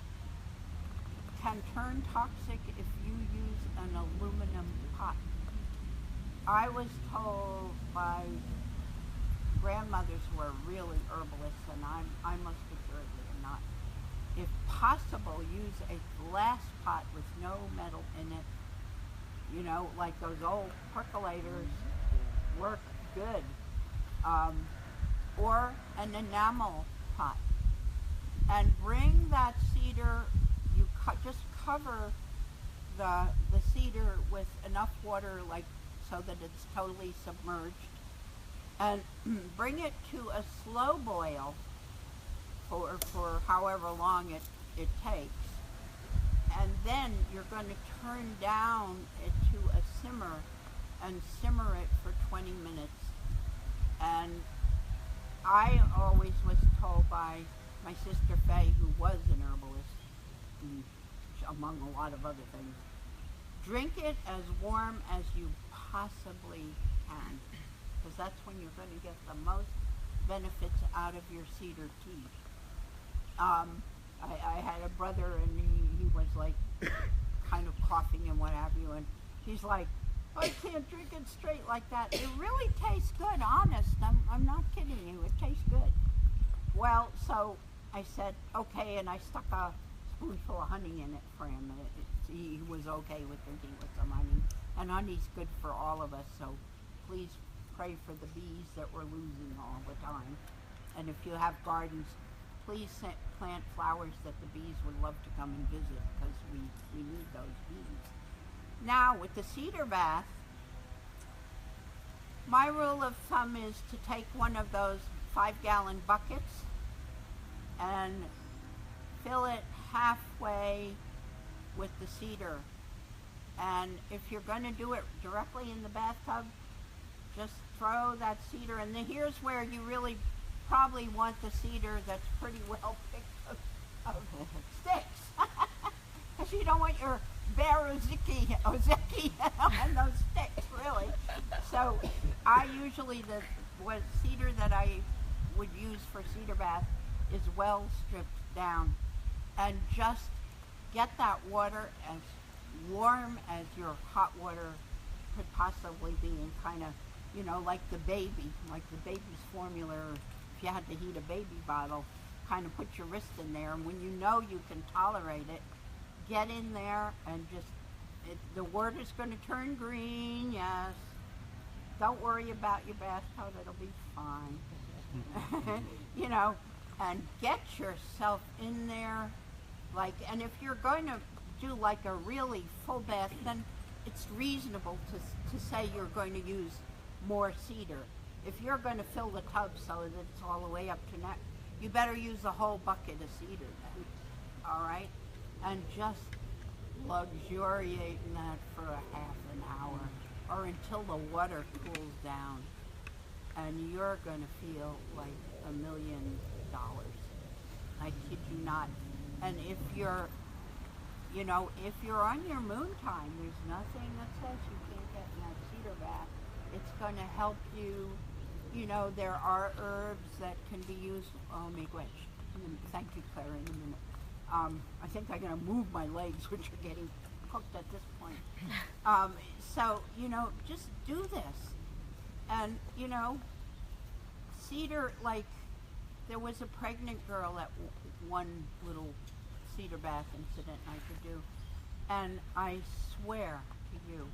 can turn toxic if you use an aluminum pot. I was told by grandmothers who are really herbalists, and I most assuredly am not, if possible, use a glass pot with no metal in it. You know, like those old percolators work good. Or an enamel pot. And bring that cedar, you just cover the cedar with enough water, like so that it's totally submerged, and bring it to a slow boil for however long it takes. And then you're going to turn down it to a simmer and simmer it for 20 minutes. And I always was told by my sister Faye, who was an herbalist, among a lot of other things, drink it as warm as you possibly can, because that's when you're going to get the most benefits out of your cedar tea. I had a brother, and he was like kind of coughing and what have you, and he's like, I can't drink it straight like that. It really tastes good, honest. I'm not kidding you. It tastes good. Well, so I said, okay, and I stuck a spoonful of honey in it for him. He was okay with drinking with some honey. And honey's good for all of us, so please pray for the bees that we're losing all the time. And if you have gardens, please plant flowers that the bees would love to come and visit, because we need those bees. Now, with the cedar bath, my rule of thumb is to take one of those 5-gallon buckets and fill it halfway with the cedar. And if you're going to do it directly in the bathtub, just throw that cedar, and then here's where you really probably want the cedar that's pretty well picked of sticks. Because you don't want your bare ozeki on those sticks, really. So I usually, what cedar that I would use for cedar bath is well stripped down, and just get that water as warm as your hot water could possibly be, and kind of, you know, like the baby's formula, or if you had to heat a baby bottle, kind of put your wrist in there, and when you know you can tolerate it, get in there and just, the water is going to turn green, yes. Don't worry about your bathtub, it'll be fine. You know, and get yourself in there, like, and if you're going to do like a really full bath, then it's reasonable to say you're going to use more cedar. If you're going to fill the tub so that it's all the way up to neck, you better use a whole bucket of cedar then, all right? And just luxuriate in that for a half an hour, or until the water cools down, and you're going to feel like $1 million. I kid you not. And if you're, you know, if you're on your moon time, there's nothing that says you can't get in that cedar bath. It's going to help you. You know, there are herbs that can be used. Oh, me gwitch. Thank you, Clara, in a minute. I think I'm going to move my legs, which are getting cooked at this point. So, you know, just do this. And, you know, cedar, like, there was a pregnant girl at one little cedar bath incident I could do. And I swear to you,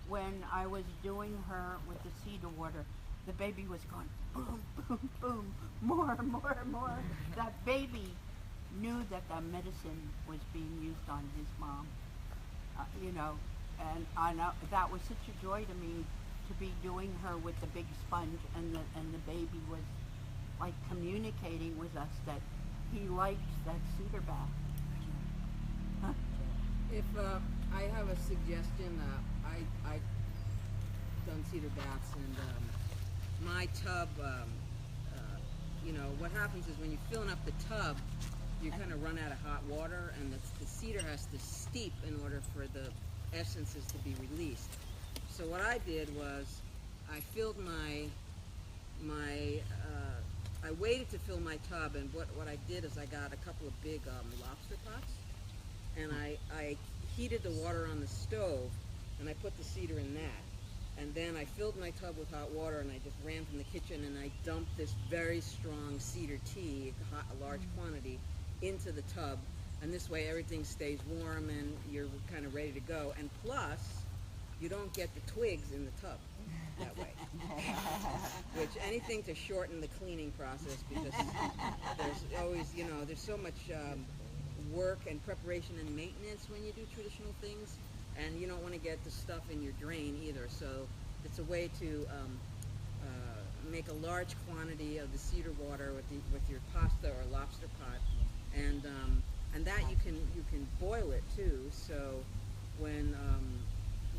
when I was doing her with the cedar water, the baby was going boom, boom, boom, more, more, more. That baby knew that the medicine was being used on his mom, you know, and I know that was such a joy to me to be doing her with the big sponge, and the baby was like communicating with us that he liked that cedar bath. Huh? If I have a suggestion, I've done cedar baths, and my tub, you know, what happens is when you're filling up the tub, you kind of run out of hot water, and the cedar has to steep in order for the essences to be released. So what I did was I filled I waited to fill my tub, and what I did is I got a couple of big lobster pots, and I heated the water on the stove, and I put the cedar in that. And then I filled my tub with hot water, and I just ran from the kitchen, and I dumped this very strong cedar tea, a large quantity, into the tub, and this way everything stays warm and you're kind of ready to go. And plus, you don't get the twigs in the tub that way. Which, anything to shorten the cleaning process, because there's always, there's so much work and preparation and maintenance when you do traditional things, and you don't want to get the stuff in your drain either. So it's a way to make a large quantity of the cedar water with your pasta or lobster pot, and that you can boil it too. So when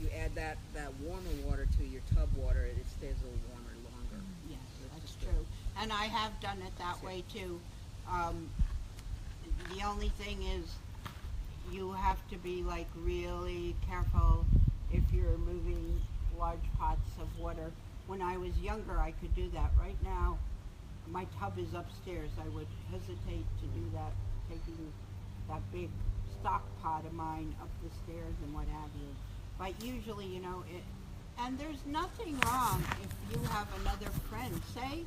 you add that warmer water to your tub water, it stays a little warmer longer. Yes, So it's that's just true. And I have done it that way too. The only thing is you have to be like really careful if you're moving large pots of water. When I was younger, I could do that. Right now, my tub is upstairs. I would hesitate to do that, taking that big stock pot of mine up the stairs and what have you. But usually, and there's nothing wrong if you have another friend. Say,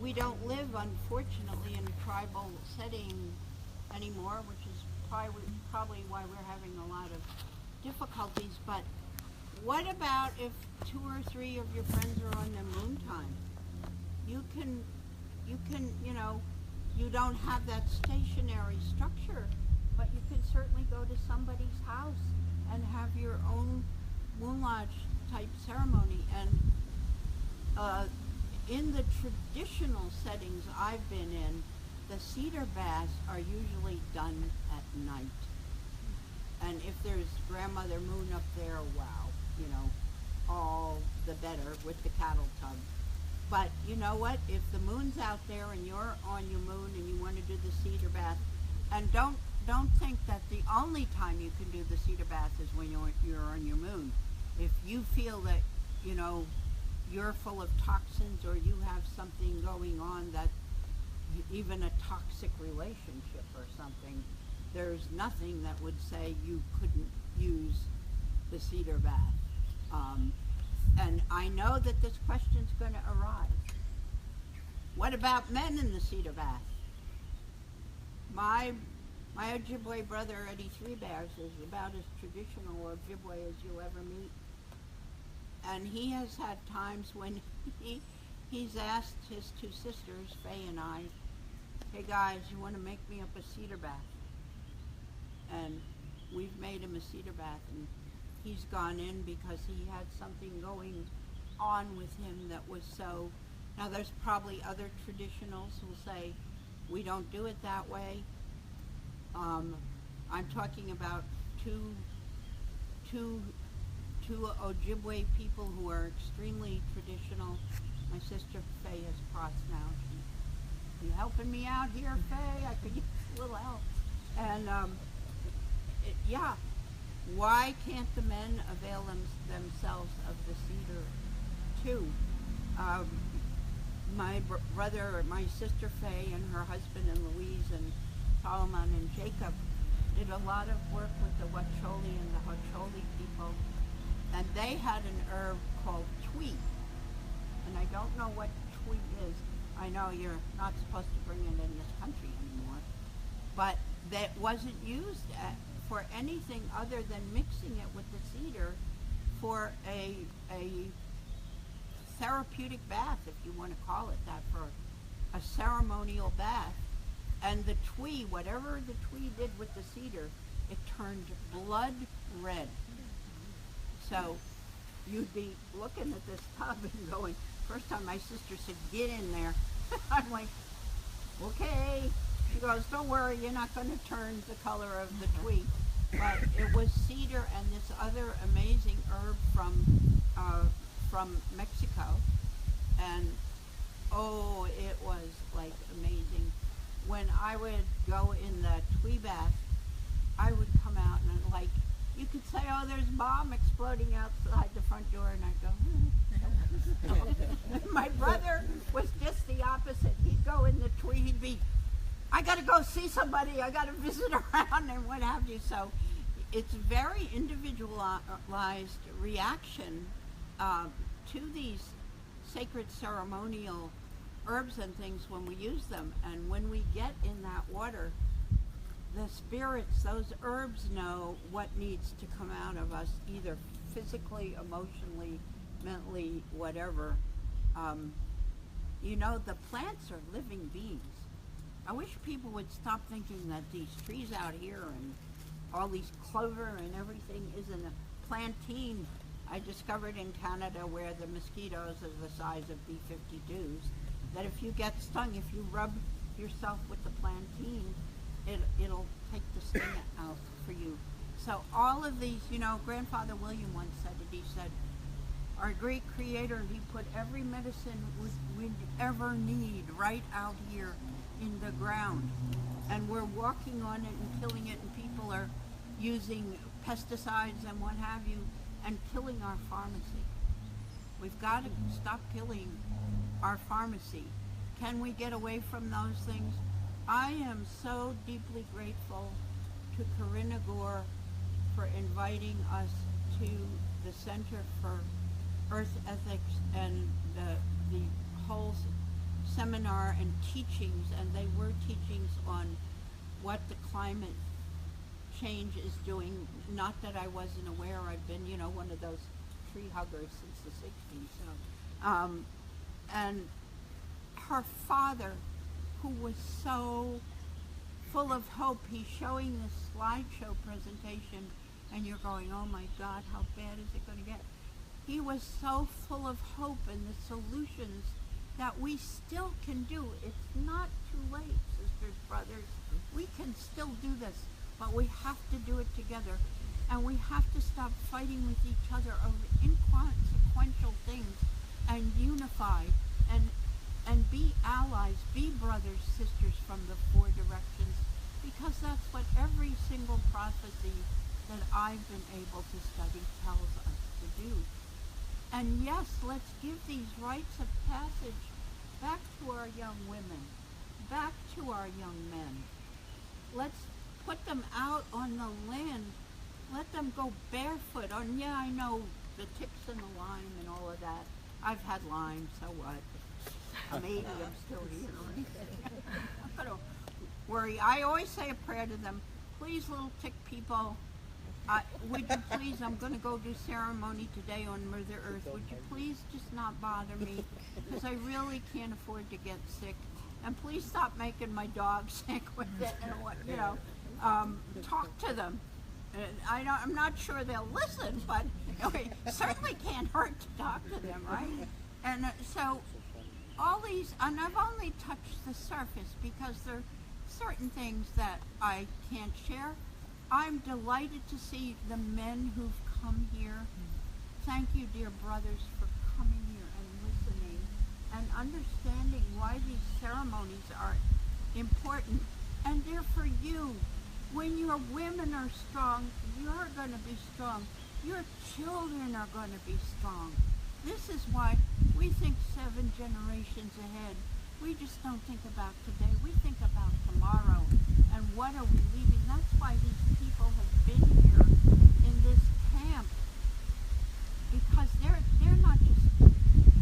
we don't live, unfortunately, in a tribal setting anymore, which is probably why we're having a lot of difficulties. But what about if 2 or 3 of your friends are on the moon time? You can, you don't have that stationary structure, but you can certainly go to somebody's house and have your own moon lodge type ceremony. And in the traditional settings I've been in, the cedar baths are usually done at night. And if there's Grandmother Moon up there, wow, all the better with the cattle tub. But you know what? If the moon's out there and you're on your moon and you want to do the cedar bath, and don't think that the only time you can do the cedar bath is when you're on your moon. If you feel that, you're full of toxins or you have something going on, that even a toxic relationship or something, there's nothing that would say you couldn't use the cedar bath. And I know that this question's going to arise. What about men in the cedar bath? My Ojibwe brother, Eddie Three Bears, is about as traditional Ojibwe as you'll ever meet. And he has had times when he's asked his 2 sisters, Faye and I, hey guys, you want to make me up a cedar bath? And we've made him a cedar bath, and he's gone in because he had something going on with him that was so. Now there's probably other traditionals who'll say, we don't do it that way. I'm talking about two Ojibwe people who are extremely traditional. My sister Faye has crossed now. You helping me out here, Faye? I could use a little help. And yeah, why can't the men avail themselves of the cedar too? My sister Faye and her husband and Louise and Solomon and Jacob did a lot of work with the Wacholi and the Hocholi people, and they had an herb called twee. And I don't know what twee is. I know you're not supposed to bring it in this country anymore, but that wasn't used for anything other than mixing it with the cedar for a therapeutic bath, if you want to call it that, for a ceremonial bath. And the twee, whatever the twee did with the cedar, it turned blood red. So you'd be looking at this tub and going, first time my sister said, get in there. I'm like, okay. She goes, don't worry, you're not going to turn the color of the twee. But it was cedar and this other amazing herb from Mexico. And oh, it was like amazing. When I would go in the twee bath, I would come out and like, you could say, oh, there's a bomb exploding outside the front door, and I'd go, My brother was just the opposite. He'd go in the twee, he'd be, I gotta go see somebody, I gotta visit around and what have you. So it's very individualized reaction to these sacred ceremonial herbs and things when we use them. And when we get in that water, the spirits, those herbs know what needs to come out of us, either physically, emotionally, mentally, whatever. You know, the plants are living beings. I wish people would stop thinking that these trees out here and all these clover and everything isn't a plantain. I discovered in Canada where the mosquitoes are the size of B-52s, that if you get stung, if you rub yourself with the plantain, it'll take the sting out for you. So all of these, you know, Grandfather William once said it, he said, our great creator, he put every medicine we'd ever need right out here in the ground. And we're walking on it and killing it, and people are using pesticides and what have you, and killing our pharmacy. We've got to stop killing our pharmacy. Can we get away from those things? I am so deeply grateful to Corinna Gore for inviting us to the Center for Earth Ethics and the whole seminar and teachings, and they were teachings on what the climate change is doing. Not that I wasn't aware. I've been, you know, one of those tree huggers since the 60s. So, and her father, who was so full of hope, he's showing this slideshow presentation, and you're going, oh my God, how bad is it going to get? He was so full of hope and the solutions that we still can do. It's not too late, sisters, brothers. We can still do this, but we have to do it together. And we have to stop fighting with each other over inconsequential things and unify and be allies, be brothers, sisters from the four directions, because that's what every single prophecy that I've been able to study tells us to do. And yes, let's give these rites of passage back to our young women, back to our young men. Let's put them out on the land. Let them go barefoot. And yeah, I know the ticks and the Lyme and all of that. I've had Lyme, so what? I'm 80, I'm still here. I'm not gonna worry. I always say a prayer to them. Please, little tick people, would you please, I'm going to go do ceremony today on Mother Earth. Would you please just not bother me? Because I really can't afford to get sick. And please stop making my dog sick with it. And what, you know, talk to them. I'm not sure they'll listen, but it certainly can't hurt to talk to them, right? And so all these, and I've only touched the surface because there are certain things that I can't share. I'm delighted to see the men who've come here. Thank you, dear brothers, for coming here and listening and understanding why these ceremonies are important. And they're for you. When your women are strong, you're going to be strong. Your children are going to be strong. This is why we think 7 generations ahead. We just don't think about today. We think about tomorrow. And what are we leaving? That's why these people have been here in this camp. Because they're not just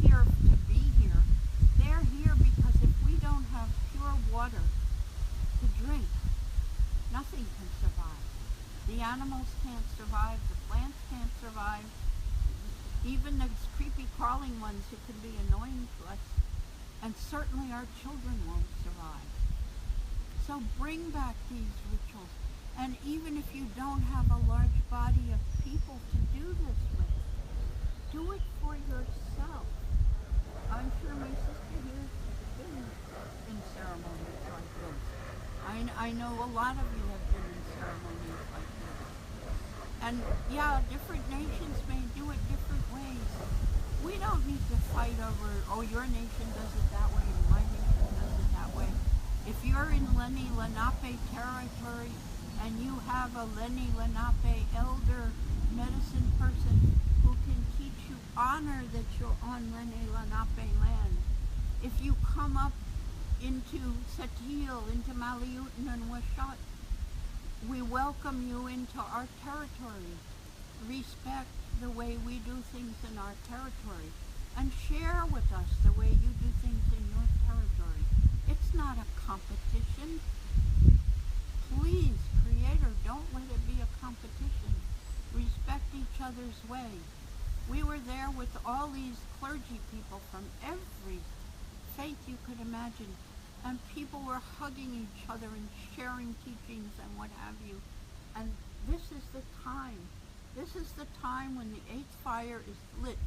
here to be here. They're here because if we don't have pure water to drink, nothing can survive. The animals can't survive. The plants can't survive. Even those creepy crawling ones who can be annoying to us. And certainly our children won't survive. So bring back these rituals. And even if you don't have a large body of people to do this with, do it for yourself. I'm sure my sister here has been in ceremonies like this. I know a lot of you have been in ceremonies like this. And yeah, different nations may do it different ways. We don't need to fight over, oh, your nation does it that way and my nation does it that way. If you're in Lenni Lenape territory and you have a Lenni Lenape elder medicine person who can teach you honor that you're on Lenni Lenape land, if you come up into Setil, into Maliutin and Washat, we welcome you into our territory. Respect the way we do things in our territory and share with us the way you do things in your territory. It's not a competition. Please, Creator, don't let it be a competition. Respect each other's way. We were there with all these clergy people from every faith you could imagine, and people were hugging each other and sharing teachings and what have you. And this is the time. This is the time when the eighth fire is lit,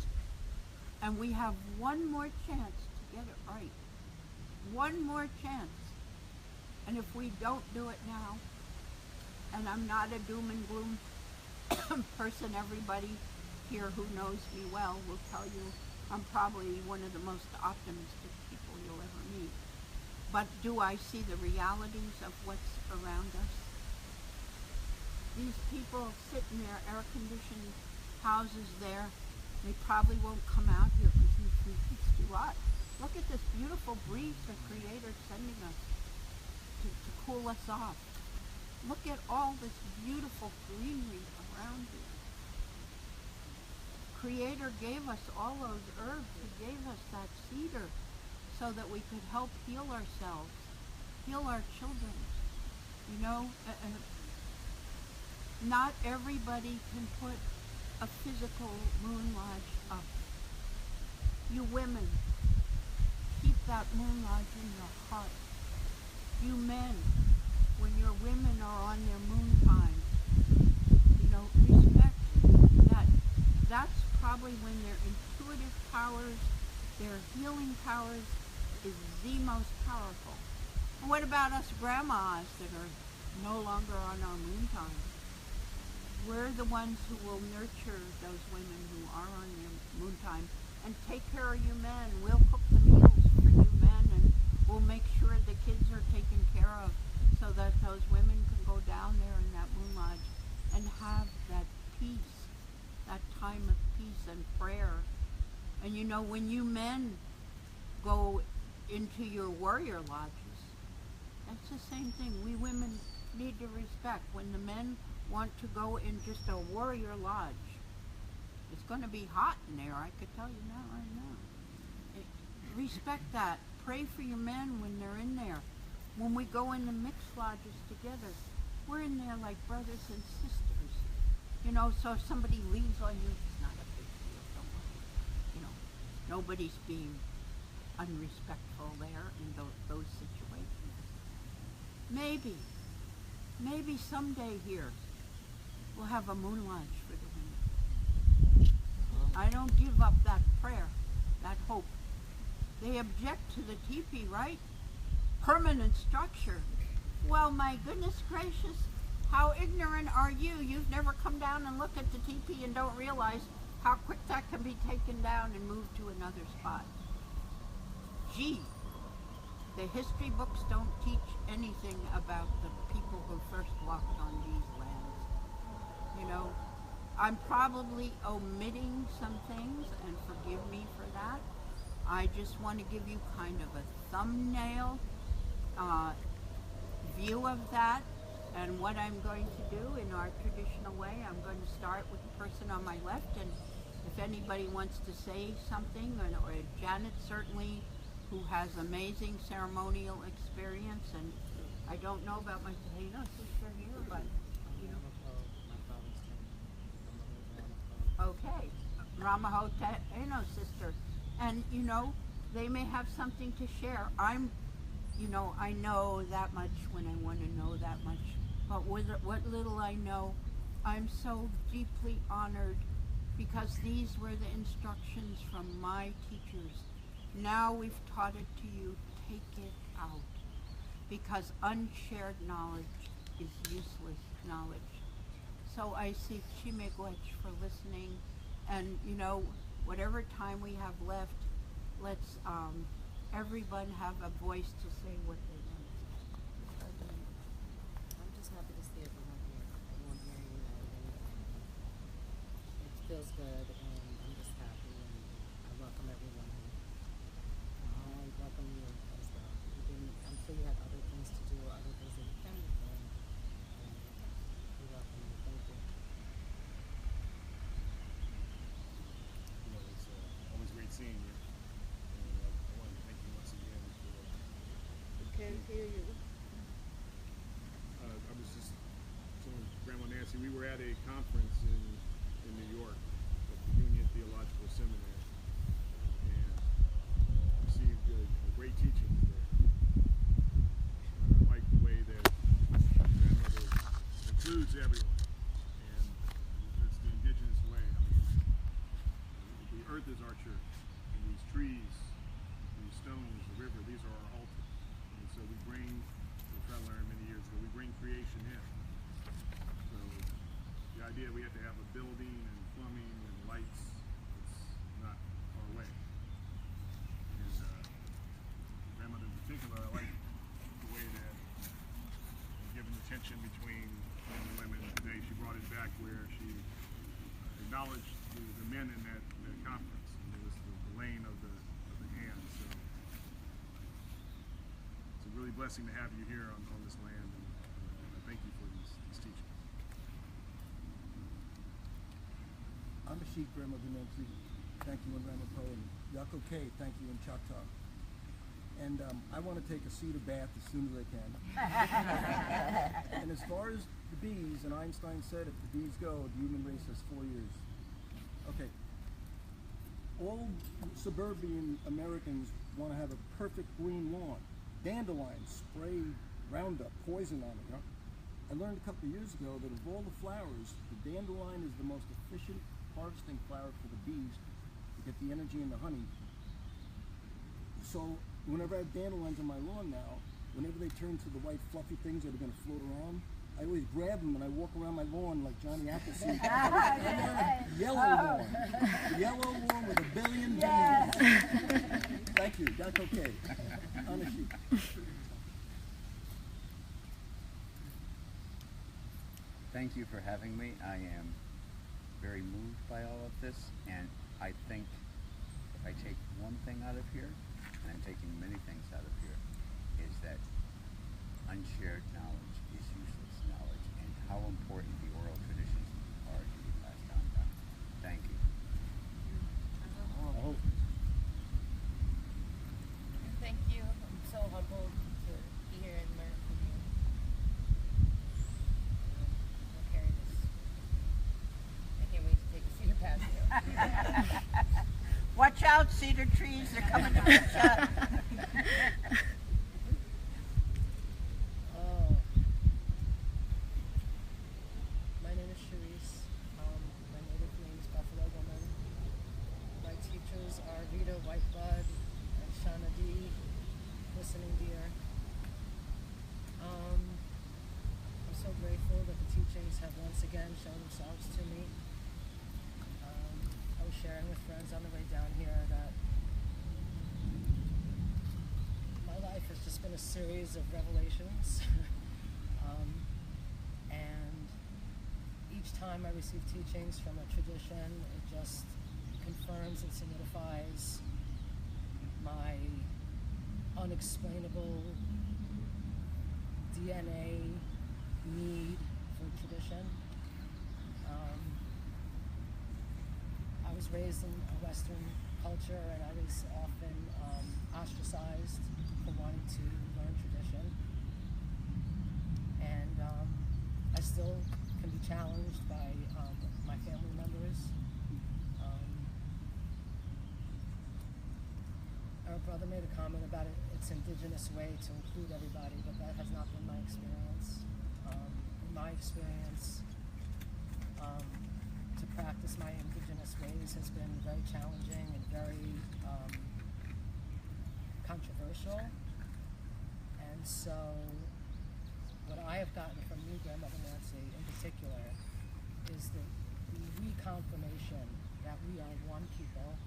and we have one more chance to get it right. One more chance. And if we don't do it now, and I'm not a doom and gloom person, everybody here who knows me well will tell you I'm probably one of the most optimistic people you'll ever meet. But do I see the realities of what's around us? These people sit in their air-conditioned houses there. They probably won't come out here because it's too hot. Look at this beautiful breeze the Creator's sending us to cool us off. Look at all this beautiful greenery around you. Creator gave us all those herbs. He gave us that cedar so that we could help heal ourselves, heal our children. You know, not everybody can put a physical moon lodge up. You women, keep that moon lodge in your heart. You men, when your women are on their moon time, you know, respect that. That's probably when their intuitive powers, their healing powers is the most powerful. And what about us grandmas that are no longer on our moon time? We're the ones who will nurture those women who are on their moon time and take care of you men. We'll cook the meals for you men, and we'll make sure the kids are taken care of so that those women can go down there in that moon lodge and have that peace, that time of peace and prayer. And you know, when you men go into your warrior lodges, that's the same thing. We women need to respect. When the men want to go in just a warrior lodge, it's going to be hot in there, I could tell you that right now. Respect that. Pray for your men when they're in there. When we go in the mixed lodges together, we're in there like brothers and sisters. You know, so if somebody leans on you, it's not a big deal. Don't worry. You know, nobody's being unrespectful there in those situations. Maybe someday here we'll have a moon lodge for the women. I don't give up that prayer, that hope. They object to the teepee, right? Permanent structure. Well, my goodness gracious, how ignorant are you? You've never come down and looked at the teepee and don't realize how quick that can be taken down and moved to another spot. Gee, the history books don't teach anything about the people who first walked on these lands. You know, I'm probably omitting some things, and forgive me for that. I just want to give you kind of a thumbnail view of that and what I'm going to do in our traditional way. I'm going to start with the person on my left, and if anybody wants to say something, or Janet certainly, who has amazing ceremonial experience, and I don't know about my Taino sister here, but you know. Okay, Ramapough Taino sister, and you know, they may have something to share. You know, I know that much when I want to know that much, but with what little I know, I'm so deeply honored because these were the instructions from my teachers. Now we've taught it to you, take it out, because unshared knowledge is useless knowledge. So I say Chimegwech for listening, and you know, whatever time we have left, let's everyone have a voice to say what they want. I'm just happy to see everyone here. Everyone here united. It feels good, and I'm just happy, and I welcome everyone here. I welcome you as well. I'm sure you have other things to do, other things that you can do, and we welcome you. Thank you. You know, it's always great seeing you. And I want to thank you once again for hear you. I was just telling Grandma Nancy, we were at a conference in New York at the Union Theological Seminary and received great teachings there. I like the way that Grandmother includes everyone, and it's the indigenous way. I mean, the earth is our church, and these trees, these stones, the river, these are our altar. And so we bring, which I learned many years ago, we bring creation in. So the idea we have to have a building and plumbing and lights, it's not our way. And Grandmother in particular, I like the way that given the tension between men and women today, she brought it back where she acknowledged the men in that conference. And it was the laying of the hands. So it's a really blessing to have you here on this land, and I thank you for these teachings. I'm a sheep, Grandmother Nancy. Thank you in Ramapough, and Yako K, thank you in Choctaw. And I want to take a Cedar bath as soon as I can. And as far as the bees, and Einstein said if the bees go, the human race has 4 years. Okay. All suburban Americans want to have a perfect green lawn. Dandelions, spray Roundup, poison on it. Huh? I learned a couple of years ago that of all the flowers, the dandelion is the most efficient harvesting flower for the bees to get the energy and the honey. So whenever I have dandelions on my lawn now, whenever they turn to the white fluffy things that are going to float around, I always grab them and I walk around my lawn like Johnny Appleseed. I'm on a yellow lawn. A yellow lawn with a billion bees. Thank you. That's okay. On a sheep. Thank you for having me. I am very moved by all of this, and I think if I take one thing out of here, and I'm taking many things out of here, is that unshared knowledge is useless knowledge, and how important the oral traditions are to be passed on down. Thank you. Oh. Thank you. I'm so humbled to be here and learn from you. I'll carry this. I can't wait to take a Cedar past you. Watch out, cedar trees, they're coming to get you. Oh. My name is Charisse. My native name is Buffalo Woman. My teachers are Rita Whiteblood and Shauna D. Listening Deer. I'm so grateful that the teachings have once again shown themselves to me. I was sharing with friends on the way down here that my life has just been a series of revelations. And each time I receive teachings from a tradition, it just confirms and solidifies my unexplainable DNA need for tradition. I was raised in a Western culture, and I was often ostracized for wanting to learn tradition. And I still can be challenged by my family members. Our brother made a comment about its indigenous way to include everybody, but that has not been my experience. In my experience, to practice my indigenous ways has been very challenging and very controversial. And so what I have gotten from you, Grandmother Nancy, in particular, is the reconfirmation that we are one people.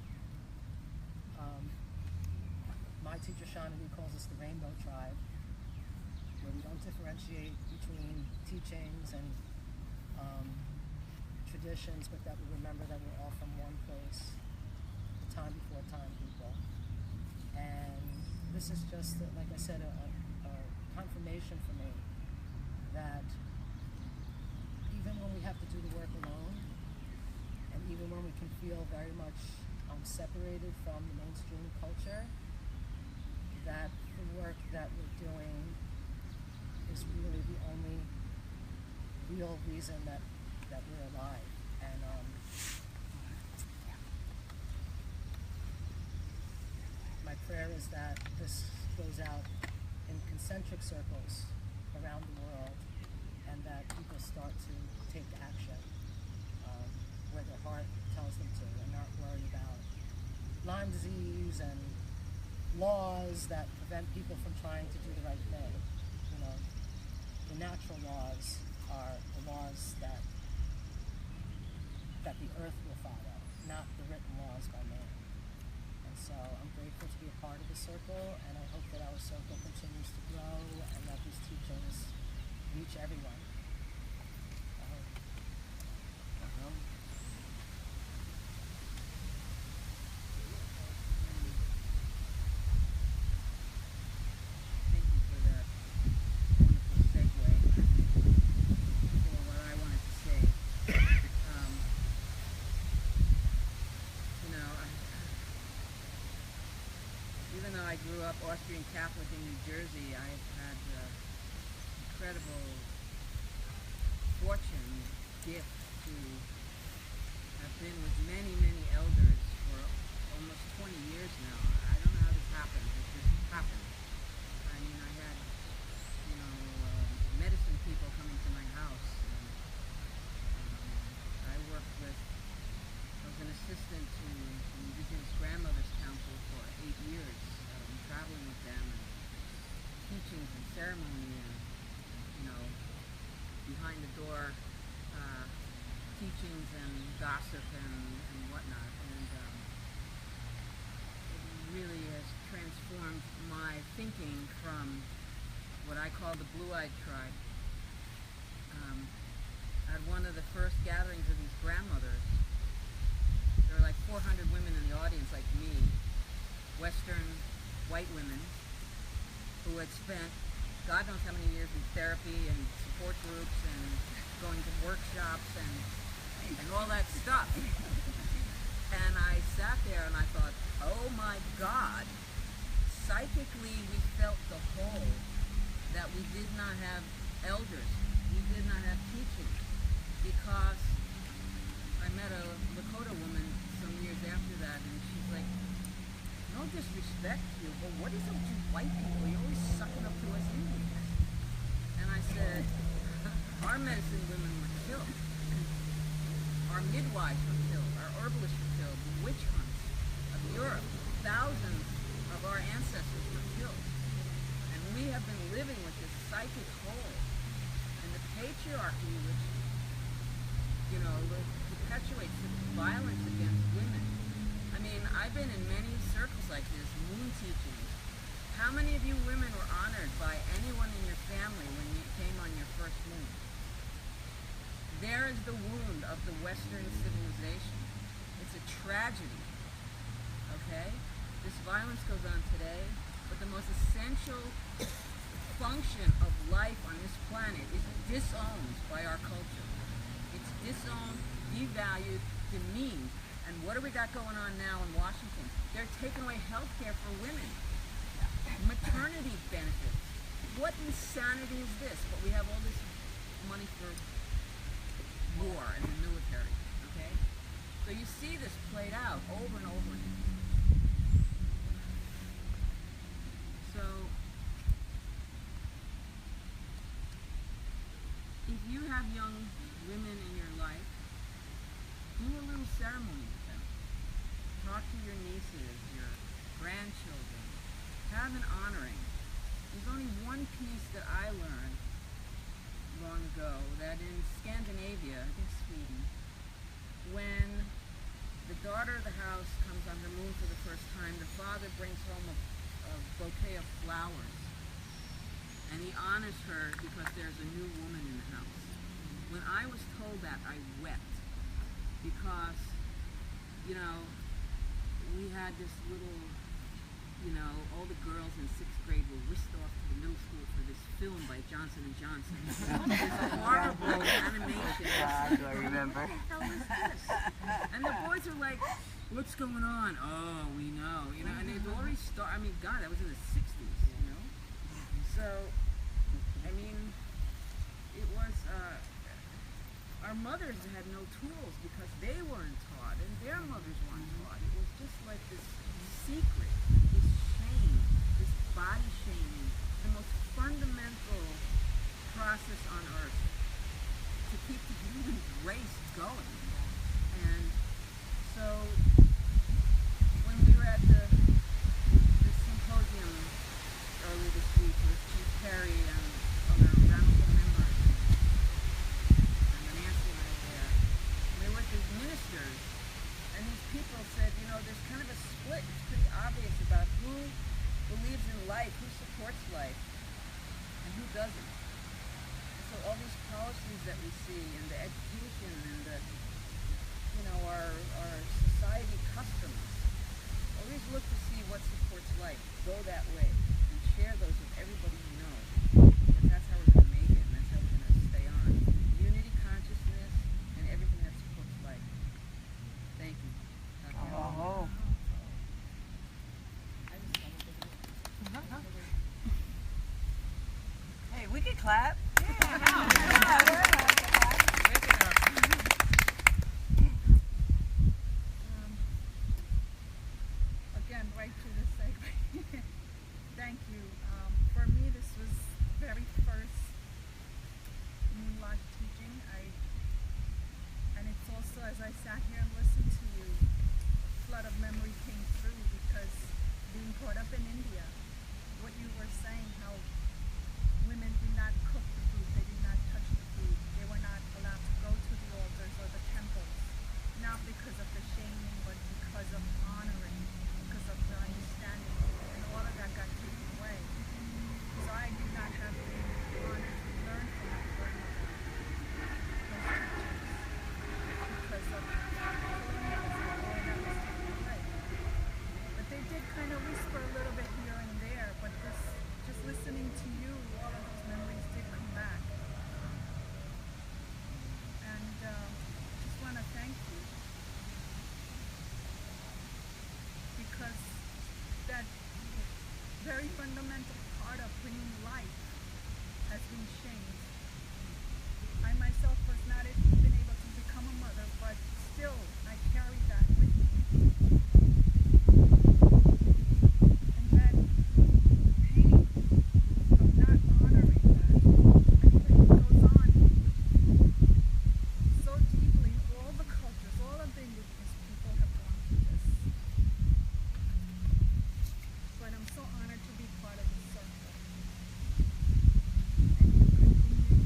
My teacher Shawnee calls us the Rainbow Tribe, where we don't differentiate between teachings and traditions, but that we remember that we're all from one place, the time before time people. And this is just, like I said, a confirmation for me that even when we have to do the work alone, and even when we can feel very much separated from the mainstream culture, that the work that we're doing is really the only real reason that we're alive. And my prayer is that this goes out in concentric circles around the world, and that people start to take action where their heart tells them to, and not worry about Lyme disease and laws that prevent people from trying to do the right thing. You know, the natural laws are the laws that the earth will follow, not the written laws by man. And so I'm grateful to be a part of the circle, and I hope that our circle continues to grow and that these teachings reach everyone. I hope. Thank you for that wonderful segue for what I wanted to say. You know, even though I grew up Austrian Catholic in New Jersey, I've had incredible fortune, gift to have been with many, many elders for almost 20 years now. I don't know how this happened. It just happened. I mean, I had, you know, medicine people coming to my house. And, I worked with, I was an assistant to the Indigenous Grandmothers Council for 8 years, traveling with them and teachings and ceremony and, you know, behind the door teachings and gossip and whatnot. And it really has transformed my thinking from what I call the blue-eyed tribe. At one of the first gatherings of these grandmothers, there were like 400 women in the audience like me, Western white women, who had spent God knows how many years in therapy and support groups and going to workshops and all that stuff. And I sat there and I thought, oh my God, psychically we felt the whole that we did not have elders, we did not have teaching, because I met a Lakota woman some years after that, and she's like, no disrespect to you, but what is it with you white people? You're always sucking up to us Indians. And I said, our medicine women were killed. Our midwives were killed. Our herbalists were killed. The witch hunts of Europe, thousands of our ancestors were killed. And we have been living with this psychic hole. And the patriarchy, which, you know, perpetuates the violence against women. I mean, I've been in many circles like this, moon teachings. How many of you women were honored by anyone in your family when you came on your first moon? There is the wound of the Western civilization. It's a tragedy, okay? This violence goes on today, but the most essential function of life on this planet is disowned by our culture. It's disowned, devalued, demeaned. And what do we got going on now in Washington? They're taking away health care for women. Maternity benefits. What insanity is this? But we have all this money for war and the military, okay? So you see this played out over and over again. So, if you have young women in your life, do a little ceremony with them. Talk to your nieces, your grandchildren. Have an honoring. There's only one piece that I learned long ago, that in Scandinavia, I think Sweden, when the daughter of the house comes on her moon for the first time, the father brings home a bouquet of flowers. And he honors her because there's a new woman in the house. When I was told that, I wept. Because, you know, we had this little, you know, all the girls in 6th grade were whisked off to the middle school for this film by Johnson & Johnson. This horrible animation. God, do I remember? What the hell is this? And the boys are like, what's going on? Oh, we know. You know, and they'd already started, I mean, God, that was in the 60s, you know. So, I mean, it was, our mothers had no tools because they weren't taught and their mothers weren't taught. It was just like this secret, this shame, this body shaming, the most fundamental process on earth to keep the human race going. And so when we were at the symposium earlier this week with Chief Perry and other Ramapough members, and Nancy and I were there, and there were these ministers, and these people said, you know, there's kind of a split. It's pretty obvious about who believes in life, who supports life, and who doesn't. So all these policies that we see, and the education, and the, you know, our society customs, always look to see what supports life. Go that way, and share those with everybody you know. Because that's how we're going to make it, and that's how we're going to stay on. Unity, consciousness, and everything that supports life. Thank you. Oh. Hey, we can clap. Again, right to the segue. Thank you. For me, this was very first Moon Lodge teaching. And it's also, as I sat here and listened to you, a flood of memory came through because being brought up in India, what you were saying, how women did not cook the food, they did not touch the food, they were not allowed to go to the altars or the temples, not because of the shaming, but because of honoring, because of the understanding, and all of that got taken away. So I did not have the honor to learn from my grandmother those teachings because of colonialism, all that was taken away. But they did kind of whisper a little bit here and there, but just listening to you, all of those memories did come back. And just want to thank you because that very fundamental part of bringing life has been shamed. I myself was not even able to become a mother, but still I carry that with me. And that pain of not honoring that, I think it goes on so deeply. All the cultures, all of the indigenous people have gone through this. But I'm so honored to be part of this circle. And you continue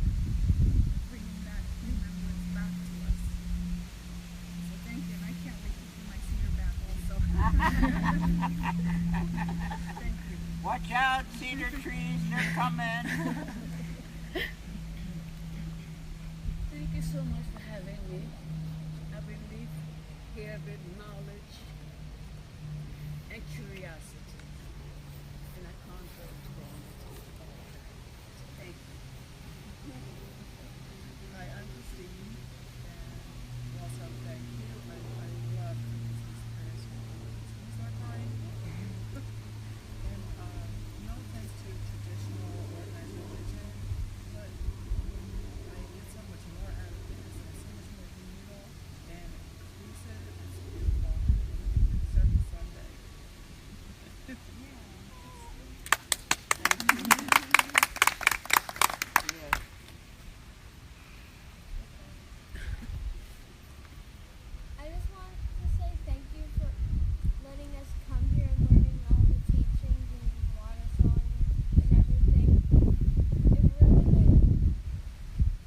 bringing that remembrance back to us. So thank you, and I can't wait to do my cedar bath also. Thank you. Watch out, cedar trees, they're coming. Thank you so much for having me. I believe here with knowledge and curiosity. And I can't wait to go on. Thank you. Hi, I'm Christine, and also thank you. I love this person. It's like mine. And no offense to traditional organized religion, but I get so much more out of this. It's so much more communal and inclusive. It's beautiful. Circle Sunday. I just want to say thank you for letting us come here and learning all the teachings and water song and everything.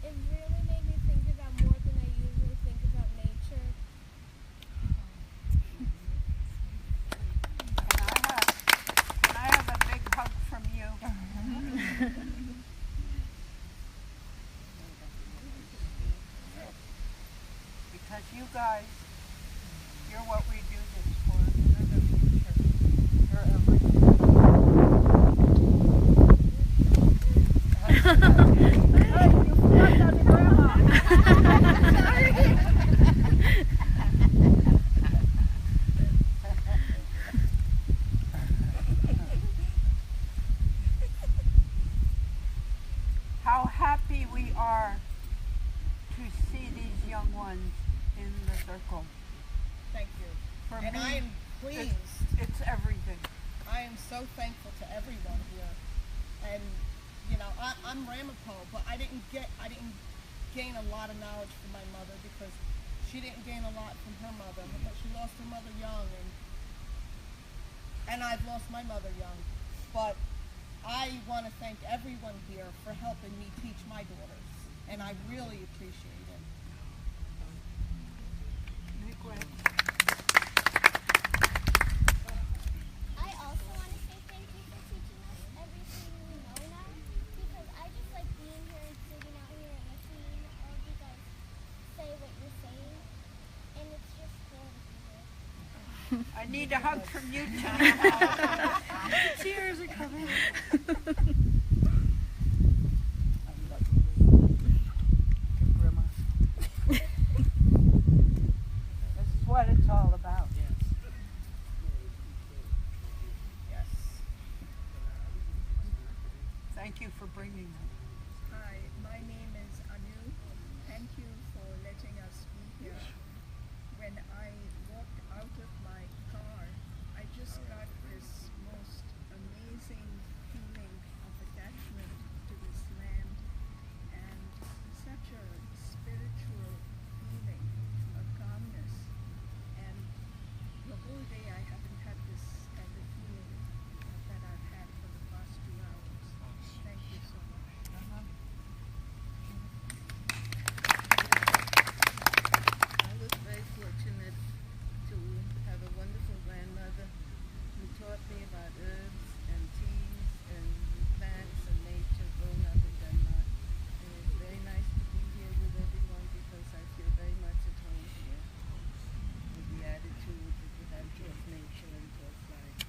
It really made me think about more than I usually think about nature. Can I have a big hug from you? Because you guys, you're what we do this for. You're the future. You're everything. Hey, you forgot that to Grandma. ones in the circle. Thank you. For and me, I am pleased. It's everything. I am so thankful to everyone here. And you know, I'm Ramapough, but I didn't gain a lot of knowledge from my mother because she didn't gain a lot from her mother. But she lost her mother young, and I've lost my mother young. But I want to thank everyone here for helping me teach my daughters, and I really appreciate it. I also want to say thank you for teaching us everything we know now, because I just like being here and sitting out here and listening to all of you guys say what you're saying, and it's just cool to be here. I need a hug from you too. Tears are coming. Grandma. This is what it's all about. Yes. Thank you for bringing them. Hi, my name is Anu. Thank you for letting us be here. When I walked out of my car, I just got this most amazing feeling of attachment to this land and such a spiritual feeling of calmness. And the whole day I haven't had this kind of feeling that I've had for the past 2 hours. Thank you so much. I was very fortunate to have a wonderful grandmother who taught me about herbs and teas and plants and nature growing up in Denmark. And it's very nice to be here with everyone because I feel very much at home here with the attitude that we have towards nature and towards life.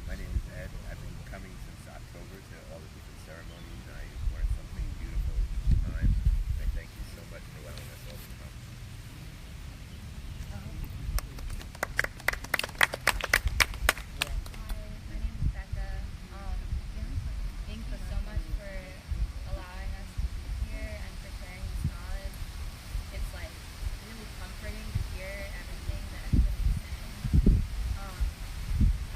My name is Ed. I've been coming since October to all the different ceremonies, and I learned something beautiful each time. I thank you so much for allowing us all to come. Hi, my name is Becca. Thank you so much for allowing us to be here and for sharing this knowledge. It's like really comforting to hear everything that everybody's saying.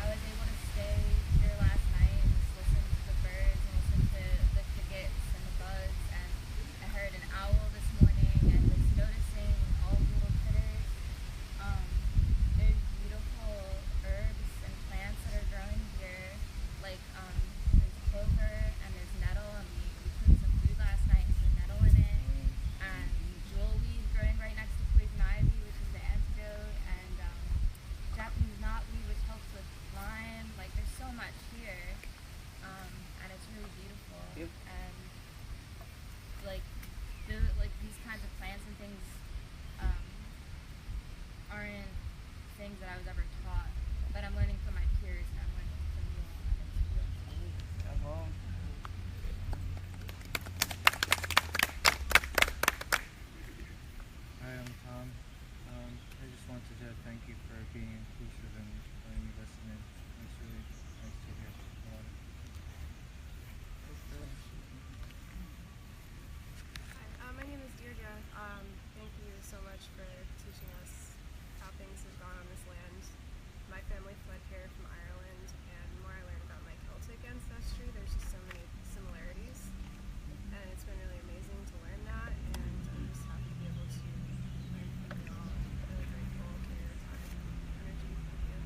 I was able to stay here last night and just listen to the birds and listen to the crickets and the bugs, and I heard an owl this morning and was noticing all the little critters. There's beautiful herbs and plants that are growing here, like there's clover and there's nettle, and we cooked some food last night with nettle in it, and jewelweed growing right next to poison ivy, which is the antidote, and Japanese knotweed, which helps with Lyme. Like there's so much here, and it's really beautiful. Yep. And like these kinds of plants and things aren't things that I was ever taught, but I'm learning from my peers and I'm learning from you all. And it's really cool. Hi, I'm Tom. I just wanted to thank you for being inclusive and letting me listen in. It's really nice to hear about it. Hi, my name is Deirdre. Thank you so much for teaching us how things have gone on this land. My family fled here from Ireland, and the more I learn about my Celtic ancestry, there's just so many similarities, and it's been really amazing to learn that, and I'm just happy to be able to learn from you all. I'm really grateful for your time and energy. Thank you.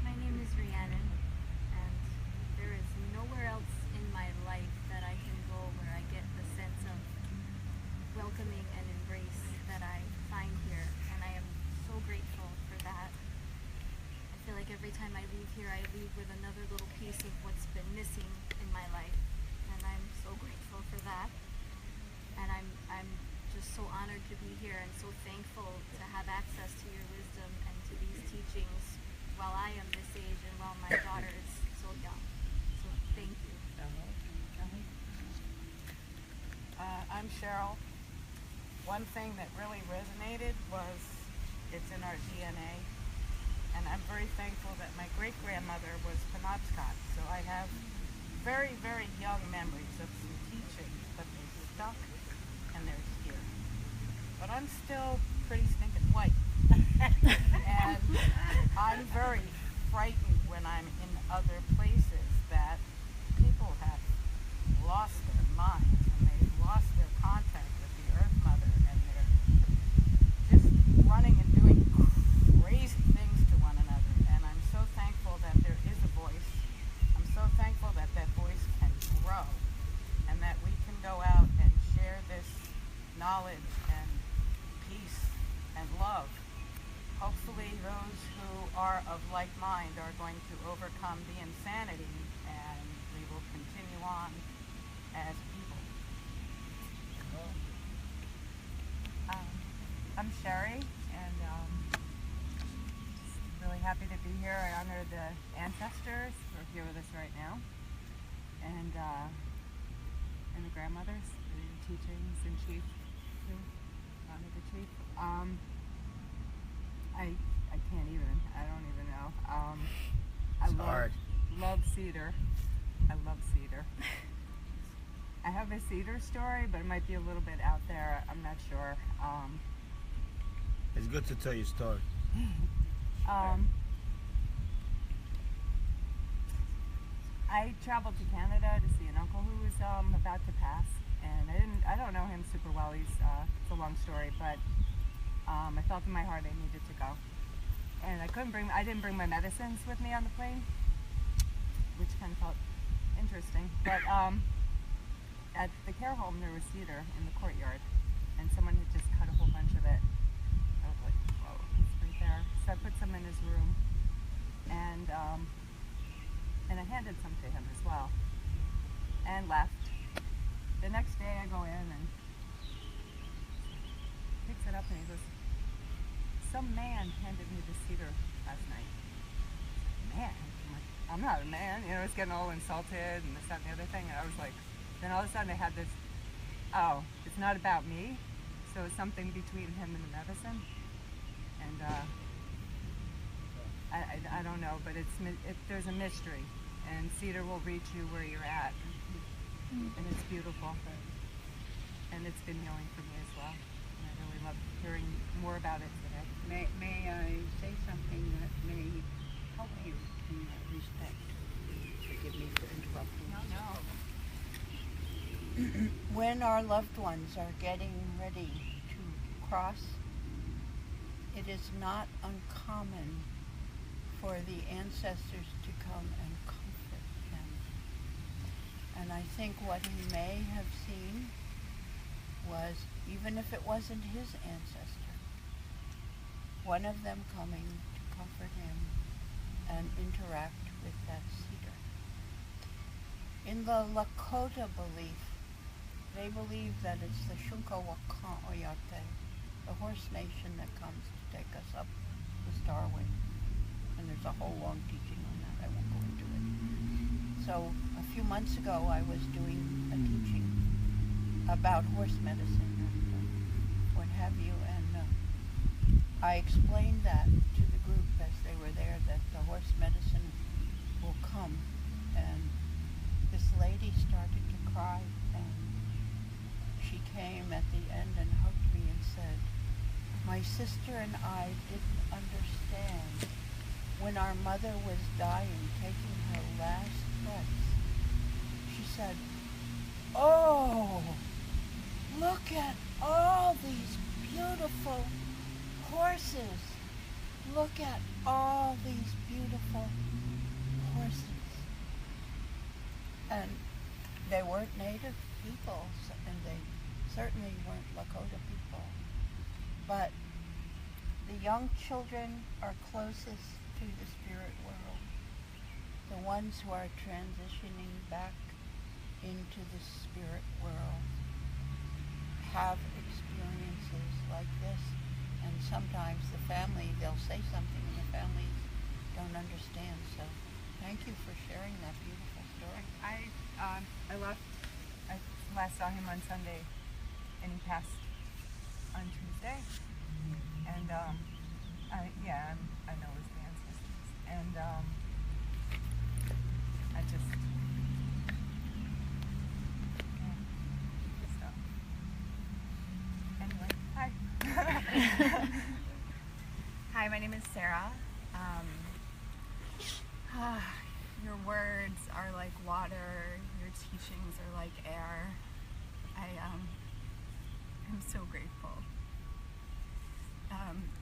My name is Rhiannon, and there is nowhere else in my life that I can go where I get the sense of welcoming and embrace that I find here, and I am so grateful for that. I feel like every time I leave here, I leave with another little piece of what's been missing in my life, and I'm so grateful for that. And I'm just so honored to be here and so thankful to have access to your wisdom and to these teachings while I am this age and while my daughter is so young. So thank you. I'm Cheryl. One thing that really resonated was it's in our DNA. and I'm very thankful that my great-grandmother was Penobscot, so I have very, very young memories of some teachings, but they stuck and they're here. But I'm still pretty stinking white. And I'm very frightened when I'm in other places that people have lost their minds and they've lost their contact with the Earth Mother, and they're just running and doing crazy things to one another. And I'm so thankful that there is a voice. I'm so thankful that that voice can grow and that we can go out and share this knowledge and peace and love. Hopefully those who are of like mind are going to overcome the insanity, and we will continue on as people. I'm Sherry, and really happy to be here. I honor the ancestors who are here with us right now, and the grandmothers, the teachings and chief, who honor the chief. I can't even. I don't even know. Love Cedar. I love Cedar. I have a Cedar story, but it might be a little bit out there. I'm not sure. It's good to tell your story. I traveled to Canada to see an uncle who was about to pass, and I don't know him super well. It's a long story, but I felt in my heart I needed to go, and I didn't bring my medicines with me on the plane, which kind of felt interesting. But at the care home there was cedar in the courtyard, and someone had just cut a whole bunch of it. I was like, whoa, it's right there. So I put some in his room, and I handed some to him as well, and left. The next day I go in and picks it up and he goes, some man handed me the cedar last night. Man? I'm like, I'm not a man. You know, I was getting all insulted and this, that, and the other thing. And I was like, then all of a sudden I had this, oh, it's not about me. So it's something between him and the medicine. And I don't know, but there's a mystery. And cedar will reach you where you're at. And it's beautiful. And it's been healing for me as well. And I really love hearing more about it today. May I say something that may help you in that respect? Forgive me for interrupting. No. When our loved ones are getting ready to cross, it is not uncommon for the ancestors to come and comfort them. And I think what he may have seen was, even if it wasn't his ancestor, one of them coming to comfort him and interact with that cedar. In the Lakota belief, they believe that it's the Shunkawakan Oyate, the horse nation, that comes to take us up the Starway. And there's a whole long teaching on that. I won't go into it. So a few months ago, I was doing a teaching about horse medicine and what have you, and I explained that to the group as they were there, that the horse medicine will come. And this lady started to cry, and she came at the end and hugged me and said, my sister and I didn't understand when our mother was dying, taking her last breaths. She said, oh, look at all these beautiful horses. Look at all these beautiful horses. And they weren't native people, and they certainly weren't Lakota people. But the young children are closest to the spirit world. The ones who are transitioning back into the spirit world have experiences like this, and sometimes the family, they'll say something and the families don't understand. So thank you for sharing that beautiful story. I last saw him on Sunday, and he passed on Tuesday. And I know his ancestors. and I just, so, anyway, hi. Hi, my name is Sarah. Your words are like water, your teachings are like air. I'm so grateful.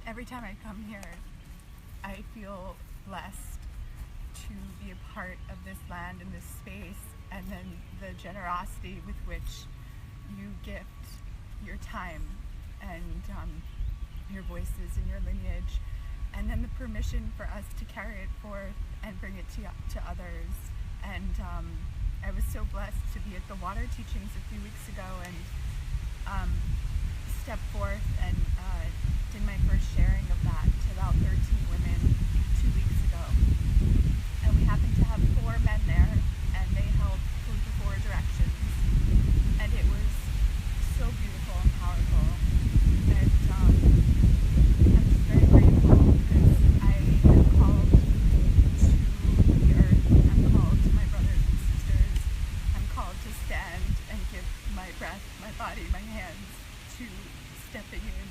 Every time I come here, I feel blessed to be a part of this land and this space, and then the generosity with which you gift your time and your voices and your lineage, and then the permission for us to carry it forth and bring it to others. And I was so blessed to be at the water teachings a few weeks ago and step forth and did my first sharing of that to about 13 women 2 weeks ago. And we happened to have 4 men there, and they held food for 4 directions. And it was so beautiful and powerful. And I'm just very grateful because I am called to the earth. I'm called to my brothers and sisters. I'm called to stand and give my breath, my body, my hands to stepping in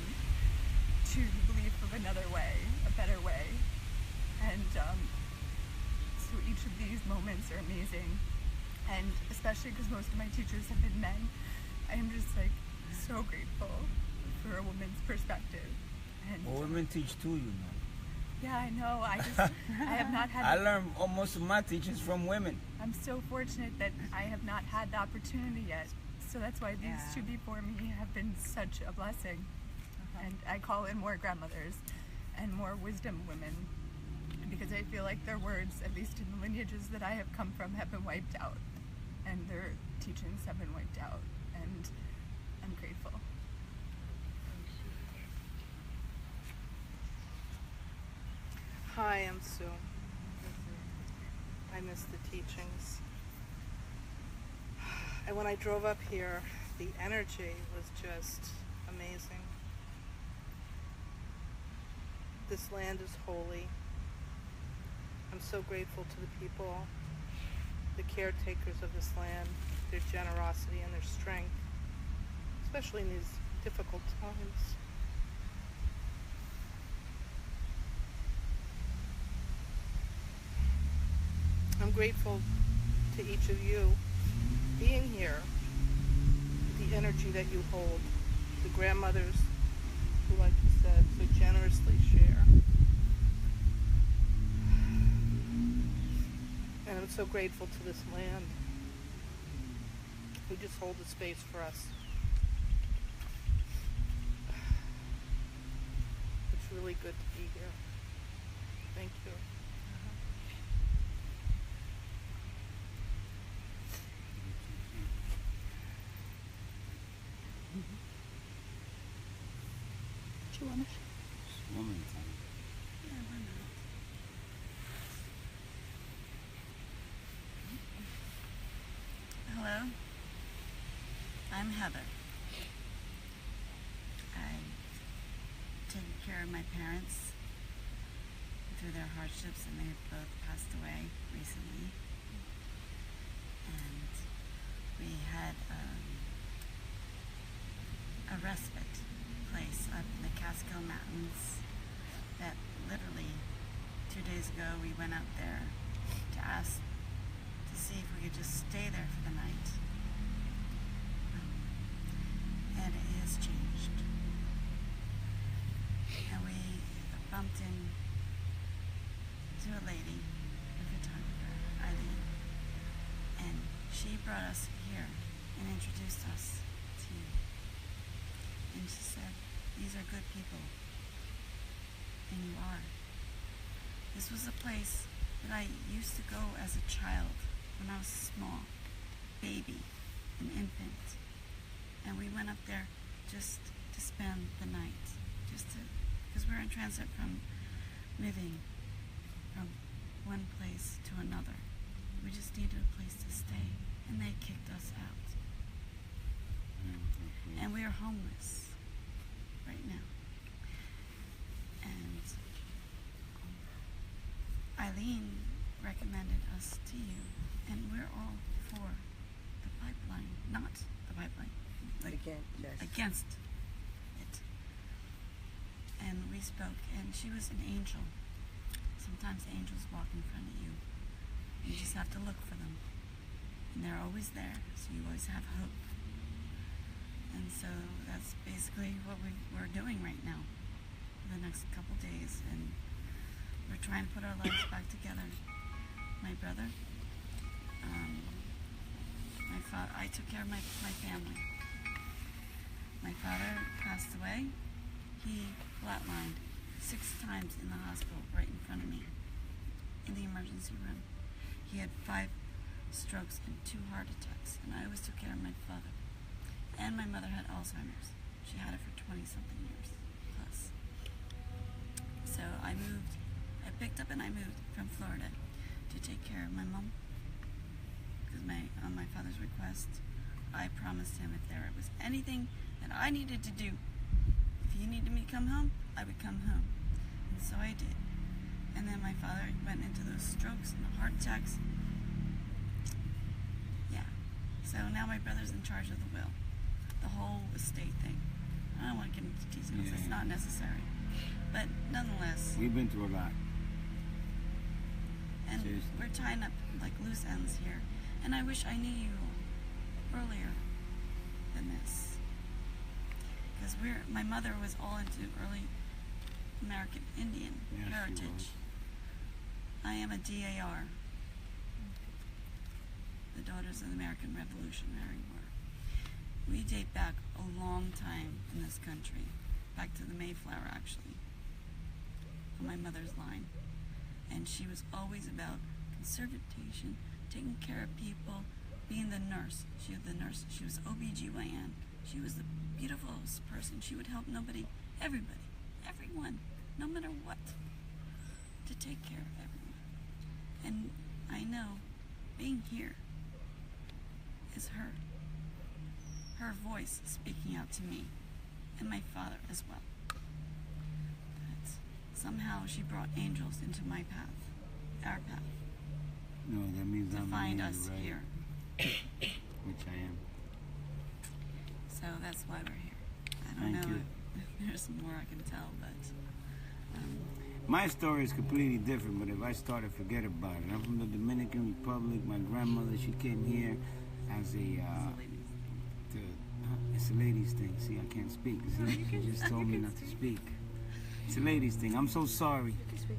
to the belief of another way, a better way. And so each of these moments are amazing. And especially because most of my teachers have been men, I am just like so grateful for a woman's perspective. And Well, women teach too, you know. yeah, I know. I have not had. I learned most of my teachings from women. I'm so fortunate that I have not had the opportunity yet. So that's why these two before me have been such a blessing. And I call in more grandmothers and more wisdom women, because I feel like their words, at least in the lineages that I have come from, have been wiped out. And their teachings have been wiped out. And I'm grateful. Hi, I'm Sue. I missed the teachings. And when I drove up here, the energy was just amazing. This land is holy. I'm so grateful to the people, the caretakers of this land, their generosity and their strength, especially in these difficult times. I'm grateful to each of you being here, the energy that you hold, the grandmothers who, like you said, so generously share. And I'm so grateful to this land who just hold the space for us. It's really good to be here. Thank you. Do you want to? Woman time. Yeah, why not? Hello, I'm Heather. I've taken care of my parents through their hardships, and they've both passed away recently. And we had a respite place up in the Catskill Mountains that literally 2 days ago we went up there to ask to see if we could just stay there for the night. And it has changed. And we bumped into a lady, a photographer, Eileen, and she brought us here and introduced us to you. And she said, these are good people. And you are. This was a place that I used to go as a child when I was small, baby, an infant. And we went up there just to spend the night, because we're in transit from moving from one place to another. We just needed a place to stay, and they kicked us out. And we are homeless right now. And I Eileen recommended us to you, and we're all for the pipeline, not the pipeline, like against it. And we spoke, and she was an angel. Sometimes angels walk in front of you. You just have to look for them. And they're always there, so you always have hope. And so that's basically what we're doing right now for the next couple days. And we're trying to put our lives back together. My brother, my father, I took care of my family. My father passed away. He flatlined 6 times in the hospital right in front of me in the emergency room. He had 5 strokes and 2 heart attacks, and I always took care of my father. And my mother had Alzheimer's. She had it for 20-something years plus. So I picked up and I moved from Florida to take care of my mom. Because on my father's request, I promised him if there was anything that I needed to do, if he needed me to come home, I would come home. And so I did. And then my father went into those strokes and the heart attacks. Yeah. So now my brother's in charge of the will. The whole estate thing. I don't want to get into details. It's not necessary. But nonetheless. We've been through a lot. And seriously, we're tying up like loose ends here. And I wish I knew you earlier than this. Because my mother was all into early American Indian heritage. I am a DAR, the Daughters of the American Revolutionary War. We date back a long time in this country, back to the Mayflower actually, on my mother's line. And she was always about conservation, taking care of people, being the nurse. She was the nurse. She was OBGYN. She was the beautifulest person. She would help everybody, everyone, no matter what, to take care of everyone. And I know being here is her voice speaking out to me, and my father as well. But somehow she brought angels into my path, our path. No, that means to I'm find an us angel, right? here. Which I am. So that's why we're here. I don't Thank know you. if there's more I can tell, but My story is completely different, but if I start to forget about it. I'm from the Dominican Republic. My grandmother, she came here as it's a ladies thing. See, I can't speak. See, she just told me not to speak. It's a ladies thing. I'm so sorry. You can speak.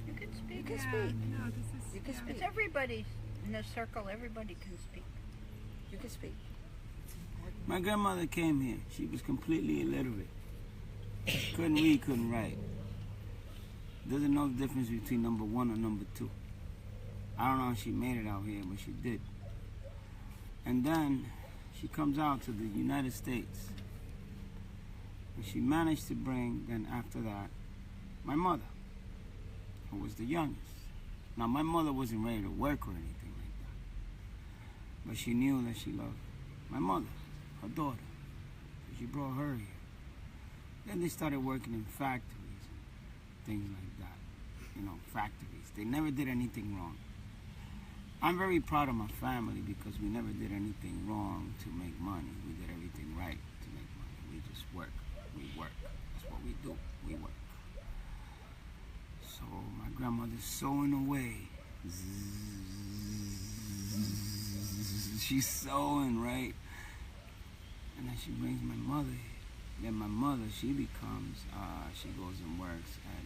You can speak. You can speak. No, this is. You can speak. It's everybody in the circle. Everybody can speak. You can speak. My grandmother came here. She was completely illiterate. Couldn't read, couldn't write. Doesn't know the difference between number 1 or number 2. I don't know how she made it out here, but she did. And then she comes out to the United States. And she managed to bring, then after that, my mother, who was the youngest. Now, my mother wasn't ready to work or anything like that. But she knew that she loved my mother, her daughter. So she brought her here. Then they started working in factories and things like that. You know, factories. They never did anything wrong. I'm very proud of my family because we never did anything wrong to make money. We did everything right to make money. We just work. We work. That's what we do. We work. So my grandmother's sewing away. She's sewing, right? And then she brings my mother here. Then my mother, she becomes, she goes and works at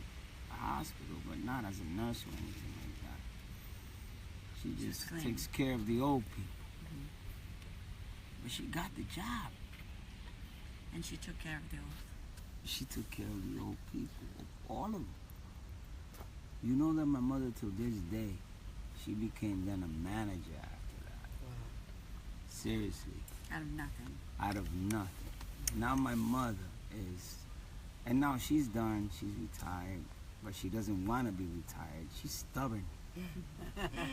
a hospital, but not as a nurse or anything like that. She just takes care of the old people. But she got the job. And she took care of the old. She took care of the old people, all of them. You know that my mother, till this day, she became then a manager after that. Wow. Seriously. Out of nothing. Out of nothing. Now my mother is, and now she's done, she's retired, but she doesn't want to be retired. She's stubborn.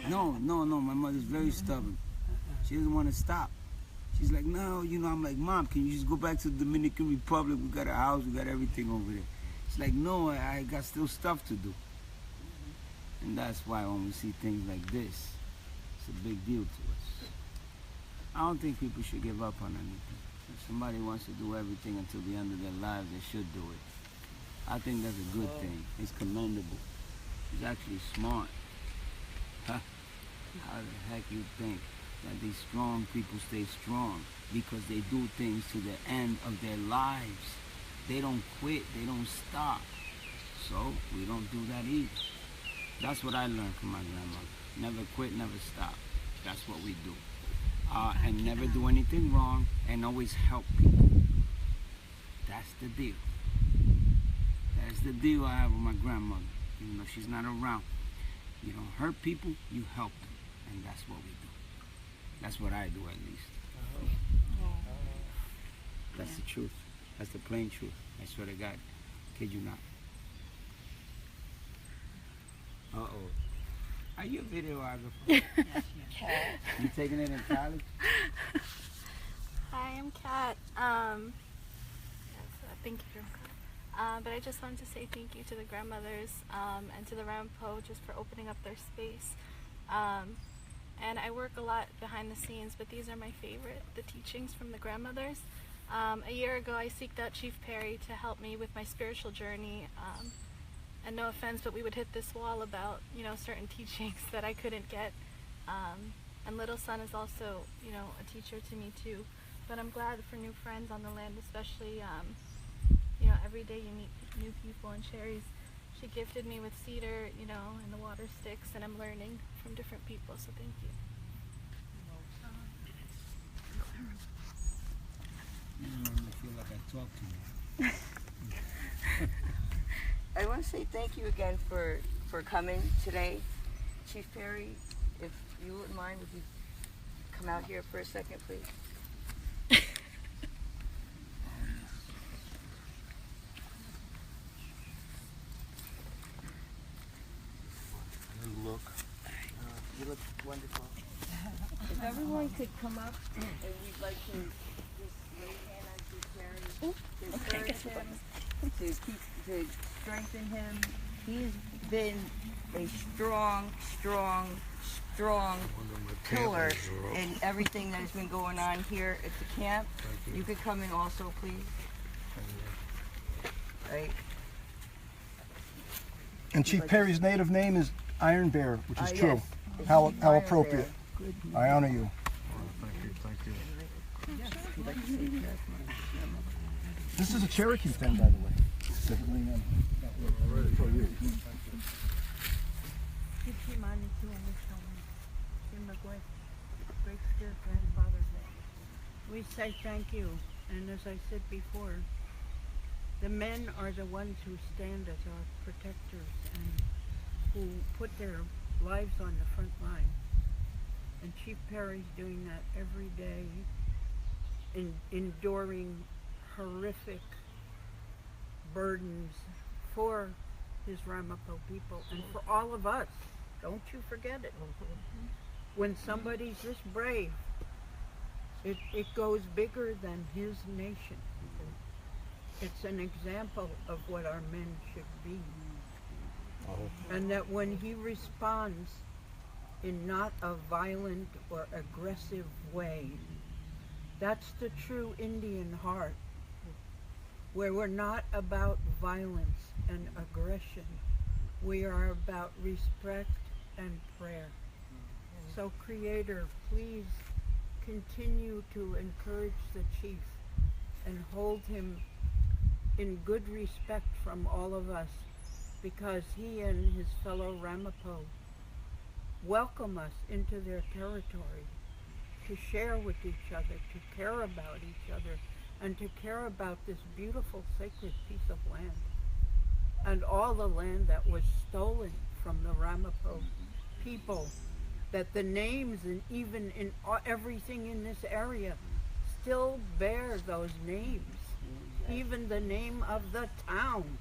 No, my mother's very stubborn. She doesn't want to stop. She's like, no, you know, I'm like, Mom, can you just go back to the Dominican Republic? We got a house, we got everything over there. She's like, no, I got still stuff to do. And that's why when we see things like this, it's a big deal to us. I don't think people should give up on anything. If somebody wants to do everything until the end of their lives, they should do it. I think that's a good thing. It's commendable. It's actually smart. Huh? How the heck you think that these strong people stay strong? Because they do things to the end of their lives. They don't quit, they don't stop. So we don't do that either. That's what I learned from my grandmother. Never quit, never stop. That's what we do. And never do anything wrong, and always help people. That's the deal. That's the deal I have with my grandmother. Even though she's not around. You don't hurt people, you help them. And that's what we do. That's what I do, at least. That's the truth. That's the plain truth. I swear to God. Kid you not. Uh-oh. Are you a videographer? Yes. You taking it in college? Hi, I'm Kat. Thank you. But I just wanted to say thank you to the grandmothers and to the Ramapough just for opening up their space. And I work a lot behind the scenes, but these are my favorite, the teachings from the grandmothers. A year ago, I sought out Chief Perry to help me with my spiritual journey. And no offense, but we would hit this wall about, certain teachings that I couldn't get. And Little Son is also, a teacher to me too. But I'm glad for new friends on the land, especially, every day you meet new people. And she gifted me with Cedar, and the water sticks, and I'm learning from different people, so thank you. I feel like I talk to you. I want to say thank you again for coming today. Chief Perry, if you wouldn't mind, would you come out here for a second, please? You look wonderful. If everyone could come up, and we'd like to just lay hand on Chief Perry to encourage him, to strengthen him. He's been a strong pillar in everything that has been going on here at the camp. You could come in also, please. Right. And Chief Perry's native name is Iron Bear, which is true. Yes. How Iron appropriate. Bear. I honor you. This is a Cherokee thing, by the way. Specifically named for you. We say thank you, and as I said before, the men are the ones who stand as our protectors and who put their lives on the front line. And Chief Perry's doing that every day, enduring horrific burdens for his Ramapough people and for all of us. Don't you forget it. When somebody's this brave, it goes bigger than his nation. It's an example of what our men should be. And that when he responds in not a violent or aggressive way, that's the true Indian heart, where we're not about violence and aggression. We are about respect and prayer. So Creator, please continue to encourage the chief and hold him in good respect from all of us, because he and his fellow Ramapough welcome us into their territory to share with each other, to care about each other, and to care about this beautiful sacred piece of land and all the land that was stolen from the Ramapough people, that the names and even in everything in this area still bear those names. Even the name of the town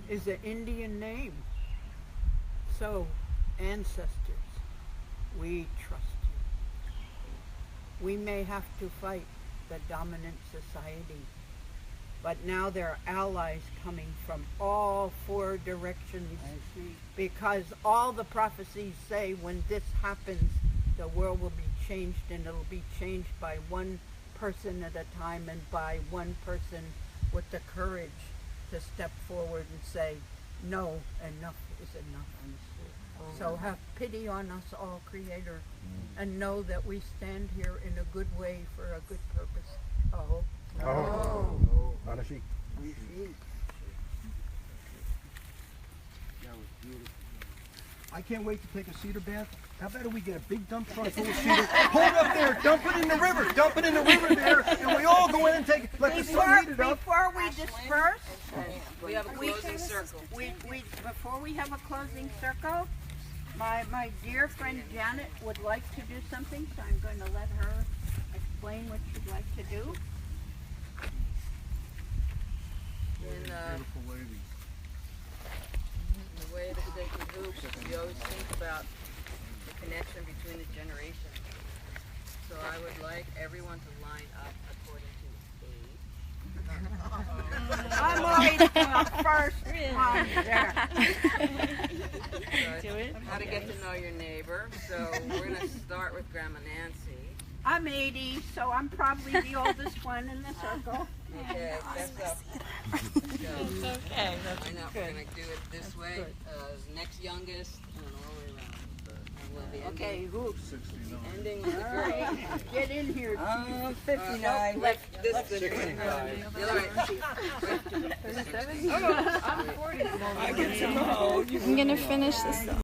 is an Indian name. So, ancestors, we trust you. We may have to fight the dominant society, but now there are allies coming from all 4 directions, because all the prophecies say when this happens, the world will be changed, and it'll be changed by one person at a time, and by one person with the courage to step forward and say, no, enough is enough. So have pity on us all, Creator, and know that we stand here in a good way for a good purpose. Oh. On a sheet. I can't wait to take a cedar bath. How about if we get a big dump truck full of cedar, hold it up there, dump it in the river there, and we all go in and take it. Let the sun heat it up. Before we disperse, We have a closing circle. before we have a closing circle, my dear friend Janet would like to do something, so I'm going to let her explain what she'd like to do. In the way the sacred hoops, we always think about the connection between the generations. So I would like everyone to line up according to age. I'm always first one there. Do it. How to get to know your neighbor. So we're going to start with Grandma Nancy. I'm 80, so I'm probably the oldest one in the circle. Okay, that's up. It's okay, that's I know, good. we're going to do it this That's way. good. Next youngest, and then all the way around. And we'll be Okay, who? ending with the All girl. right, get in here, Chief. 59. This is the other way. I'm 40. I get to know. I'm gonna finish this up.